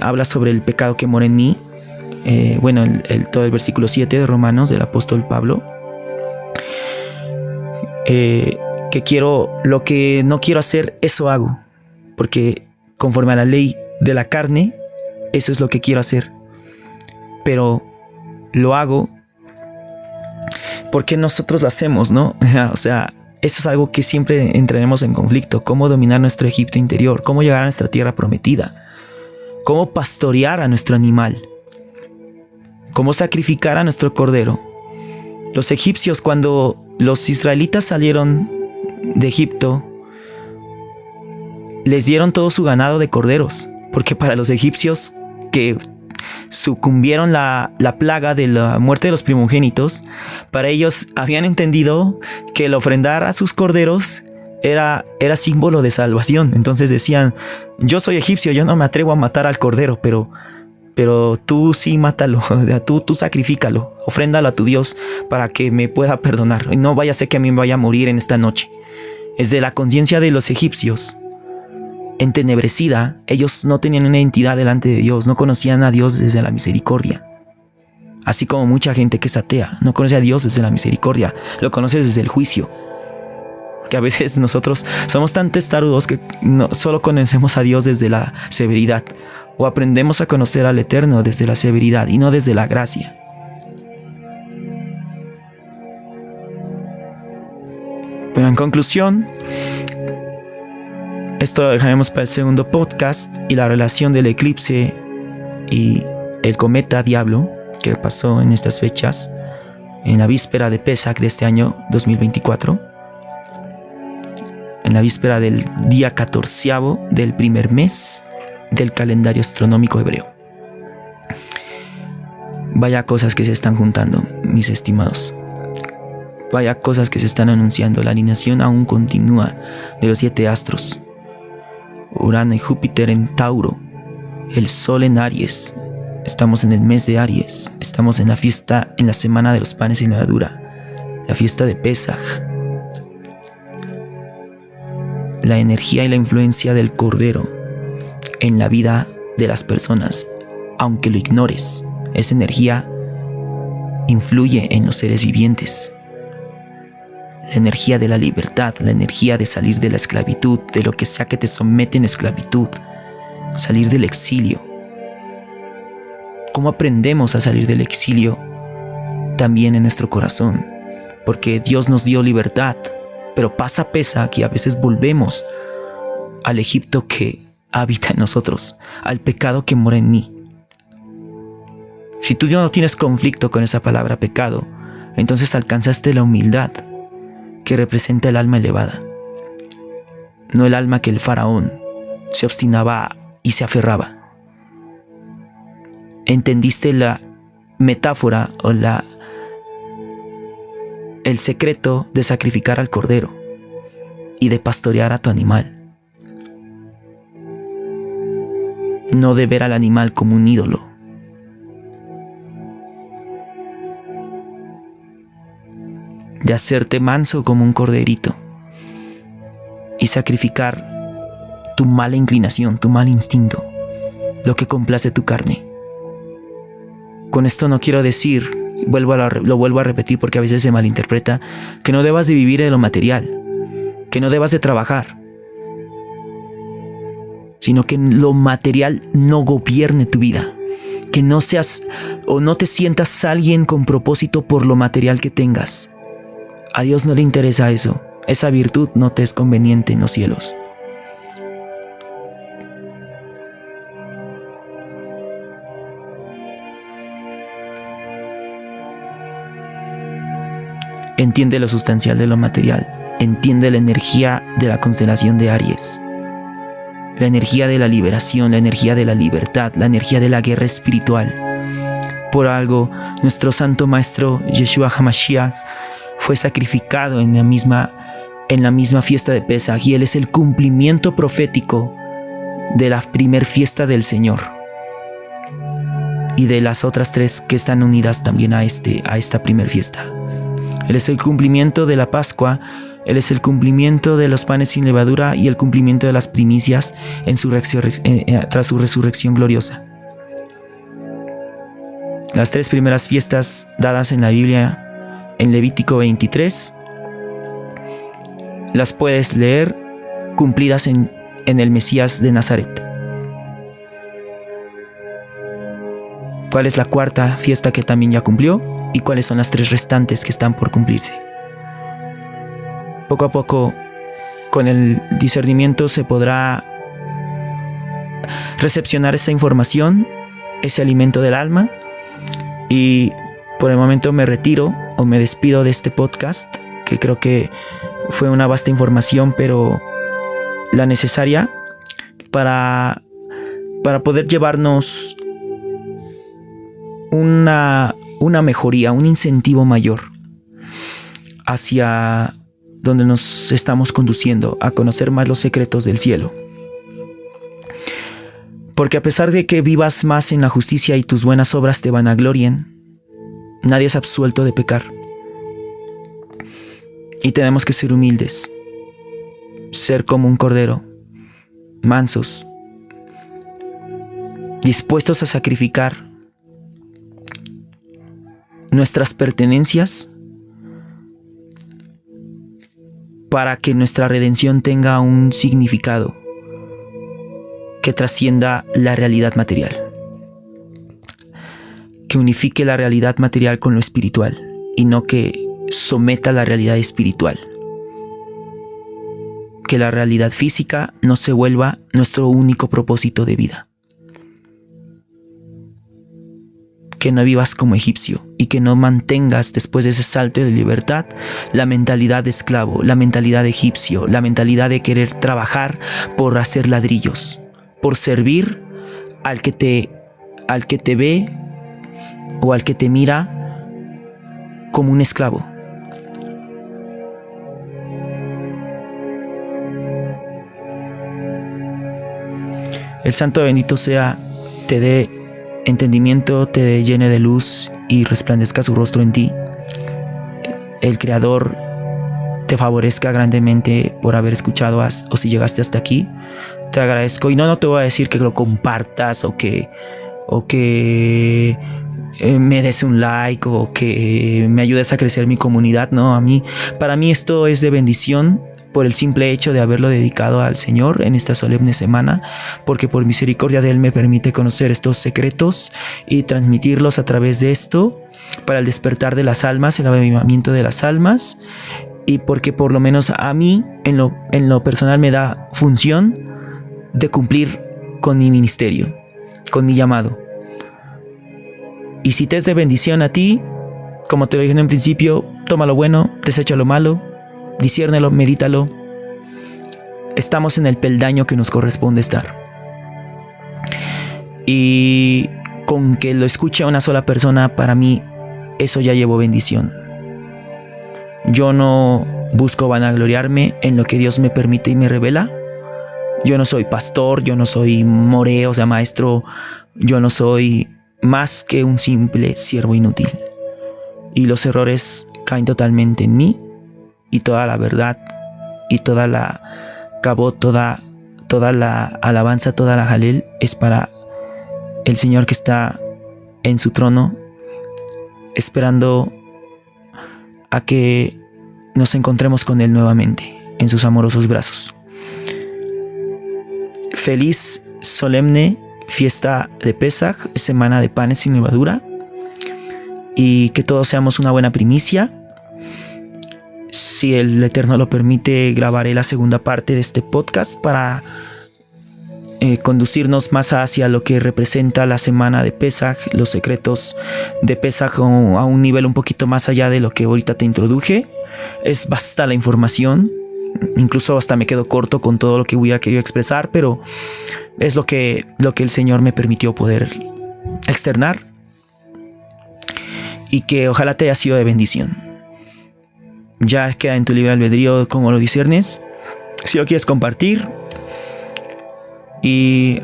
B: habla sobre el pecado que mora en mí. Todo el versículo 7 de Romanos del apóstol Pablo. Lo que no quiero hacer, eso hago. Porque conforme a la ley de la carne, eso es lo que quiero hacer. Pero lo hago porque nosotros lo hacemos, ¿no? O sea, eso es algo que siempre entraremos en conflicto. Cómo dominar nuestro Egipto interior, cómo llegar a nuestra tierra prometida, cómo pastorear a nuestro animal, cómo sacrificar a nuestro cordero. Los egipcios, cuando los israelitas salieron de Egipto, les dieron todo su ganado de corderos, porque para los egipcios que sucumbieron la plaga de la muerte de los primogénitos, para ellos habían entendido que el ofrendar a sus corderos era símbolo de salvación. Entonces decían: yo soy egipcio, yo no me atrevo a matar al cordero, pero tú sí mátalo, tú sacrifícalo, ofréndalo a tu Dios para que me pueda perdonar, y no vaya a ser que a mí me vaya a morir en esta noche. Es de la conciencia de los egipcios entenebrecida. Ellos no tenían una identidad delante de Dios, no conocían a Dios desde la misericordia. Así como mucha gente que es atea no conoce a Dios desde la misericordia, lo conoce desde el juicio. Que a veces nosotros somos tan testarudos que no, solo conocemos a Dios desde la severidad, o aprendemos a conocer al Eterno desde la severidad y no desde la gracia. Pero en conclusión, esto lo dejaremos para el segundo podcast, y la relación del eclipse y el cometa Diablo que pasó en estas fechas, en la víspera de Pesach de este año 2024, en la víspera del día 14º del primer mes del calendario astronómico hebreo. Vaya cosas que se están juntando, mis estimados. Vaya cosas que se están anunciando. La alineación aún continúa de los 7 astros. Urano y Júpiter en Tauro, el Sol en Aries. Estamos en el mes de Aries. Estamos en la fiesta, en la semana de los panes sin levadura, la fiesta de Pesaj. La energía y la influencia del Cordero en la vida de las personas, aunque lo ignores, esa energía influye en los seres vivientes. La energía de la libertad, la energía de salir de la esclavitud, de lo que sea que te somete en esclavitud, salir del exilio. ¿Cómo aprendemos a salir del exilio? También en nuestro corazón, porque Dios nos dio libertad, pero pesa que a veces volvemos al Egipto que habita en nosotros, al pecado que mora en mí. Si tú ya no tienes conflicto con esa palabra pecado, entonces alcanzaste la humildad que representa el alma elevada, no el alma que el faraón se obstinaba y se aferraba. Entendiste la metáfora o el secreto de sacrificar al cordero y de pastorear a tu animal. No de ver al animal como un ídolo. De hacerte manso como un corderito y sacrificar tu mala inclinación, tu mal instinto, lo que complace tu carne. Con esto no quiero decir, lo vuelvo a repetir porque a veces se malinterpreta, que no debas de vivir de lo material, que no debas de trabajar, sino que lo material no gobierne tu vida, que no seas o no te sientas alguien con propósito por lo material que tengas. A Dios no le interesa eso, esa virtud no te es conveniente en los cielos. Entiende lo sustancial de lo material. Entiende la energía de la constelación de Aries. La energía de la liberación, la energía de la libertad, la energía de la guerra espiritual. Por algo, nuestro santo maestro Yeshua HaMashiach fue sacrificado en la misma fiesta de Pesaj, y él es el cumplimiento profético de la primer fiesta del Señor y de las otras 3 que están unidas también a esta primer fiesta. Él es el cumplimiento de la Pascua, Él es el cumplimiento de los panes sin levadura y el cumplimiento de las primicias tras su resurrección gloriosa. Las 3 primeras fiestas dadas en la Biblia, en Levítico 23, las puedes leer cumplidas en el Mesías de Nazaret. ¿Cuál es la 4ª fiesta que también ya cumplió? ¿Y cuáles son las 3 restantes que están por cumplirse? Poco a poco, con el discernimiento se podrá recepcionar esa información, ese alimento del alma. Y por el momento me retiro o me despido de este podcast, que creo que fue una vasta información, pero la necesaria para poder llevarnos una mejoría, un incentivo mayor hacia donde nos estamos conduciendo, a conocer más los secretos del cielo. Porque a pesar de que vivas más en la justicia y tus buenas obras te vanaglorien, nadie es absuelto de pecar. Y tenemos que ser humildes, ser como un cordero, mansos, dispuestos a sacrificar nuestras pertenencias para que nuestra redención tenga un significado que trascienda la realidad material, que unifique la realidad material con lo espiritual y no que someta la realidad espiritual, que la realidad física no se vuelva nuestro único propósito de vida, que no vivas como egipcio y que no mantengas después de ese salto de libertad la mentalidad de esclavo, la mentalidad de egipcio, la mentalidad de querer trabajar por hacer ladrillos, por servir al que te ve o al que te mira como un esclavo. El Santo bendito sea te dé entendimiento, te llene de luz y resplandezca su rostro en ti. El Creador te favorezca grandemente por haber escuchado o si llegaste hasta aquí. Te agradezco y no te voy a decir que lo compartas o que me des un like o que me ayudes a crecer mi comunidad. No, para mí esto es de bendición por el simple hecho de haberlo dedicado al Señor en esta solemne semana, porque por misericordia de Él me permite conocer estos secretos y transmitirlos a través de esto para el despertar de las almas, el avivamiento de las almas, y porque por lo menos a mí en lo personal me da función de cumplir con mi ministerio, con mi llamado. Y si te es de bendición a ti, como te lo dije en un principio, toma lo bueno, desecha lo malo, disciérnelo, medítalo. Estamos en el peldaño que nos corresponde estar. Y con que lo escuche a una sola persona, para mí eso ya llevo bendición. Yo no busco vanagloriarme en lo que Dios me permite y me revela. Yo no soy pastor, yo no soy moreo, o sea, maestro. Yo no soy más que un simple siervo inútil. Y los errores caen totalmente en mí. Y toda la verdad y toda la cabot, toda la alabanza, toda la jalel es para el Señor que está en su trono, esperando a que nos encontremos con Él nuevamente en sus amorosos brazos. Feliz, solemne fiesta de Pesaj, semana de panes sin levadura, y que todos seamos una buena primicia. Si el Eterno lo permite, grabaré la segunda parte de este podcast para conducirnos más hacia lo que representa la semana de Pesaj, los secretos de Pesaj a un nivel un poquito más allá de lo que ahorita te introduje. Es vasta la información, incluso hasta me quedo corto con todo lo que hubiera querido expresar, pero es lo que el Señor me permitió poder externar, y que ojalá te haya sido de bendición. Ya queda en tu libre albedrío cómo lo discernes, si lo quieres compartir y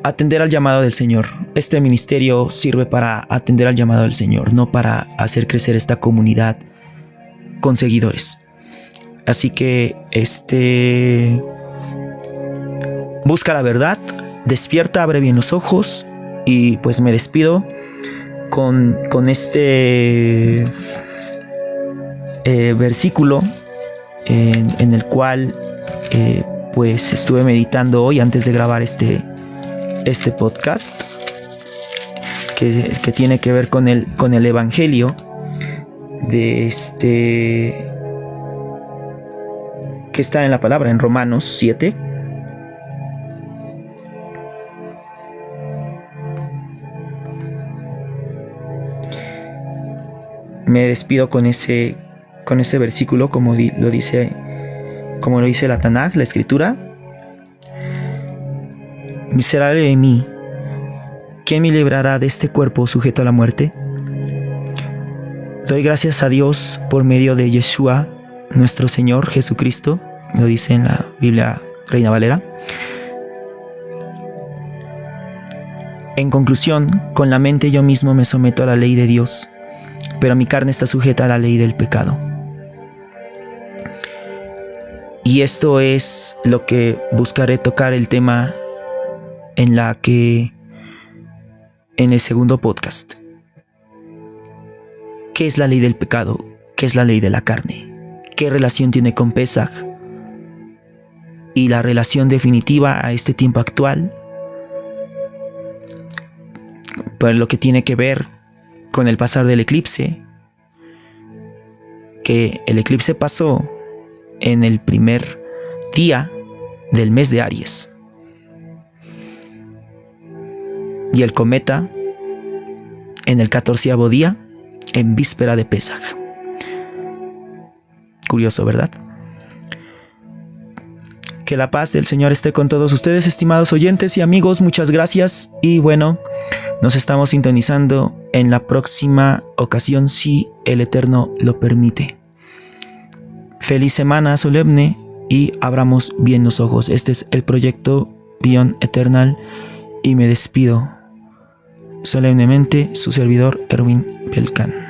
B: atender al llamado del Señor. Este ministerio sirve para atender al llamado del Señor, no para hacer crecer esta comunidad con seguidores. Así que busca la verdad, despierta, abre bien los ojos, y pues me despido con este versículo en el cual pues estuve meditando hoy antes de grabar este podcast, que tiene que ver con el evangelio de que está en la palabra en Romanos 7. Me despido con ese versículo, como lo dice la Tanaj, la escritura. Miserable de mí, ¿quién me librará de este cuerpo sujeto a la muerte? Doy gracias a Dios por medio de Yeshua, nuestro Señor Jesucristo, lo dice en la Biblia Reina Valera. En conclusión, con la mente yo mismo me someto a la ley de Dios, pero mi carne está sujeta a la ley del pecado. Y esto es lo que buscaré tocar el tema en el segundo podcast. ¿Qué es la ley del pecado? ¿Qué es la ley de la carne? qué relación tiene con Pesaj y la relación definitiva a este tiempo actual, pues lo que tiene que ver con el pasar del eclipse, que el eclipse pasó en el primer día del mes de Aries y el cometa en el 14º día en víspera de Pesaj. Curioso, ¿verdad? Que la paz del Señor esté con todos ustedes, estimados oyentes y amigos. Muchas gracias y bueno, nos estamos sintonizando en la próxima ocasión si el Eterno lo permite. Feliz semana solemne y abramos bien los ojos. Este es el proyecto Beyond Eternal y me despido solemnemente, su servidor Erwin Belkan.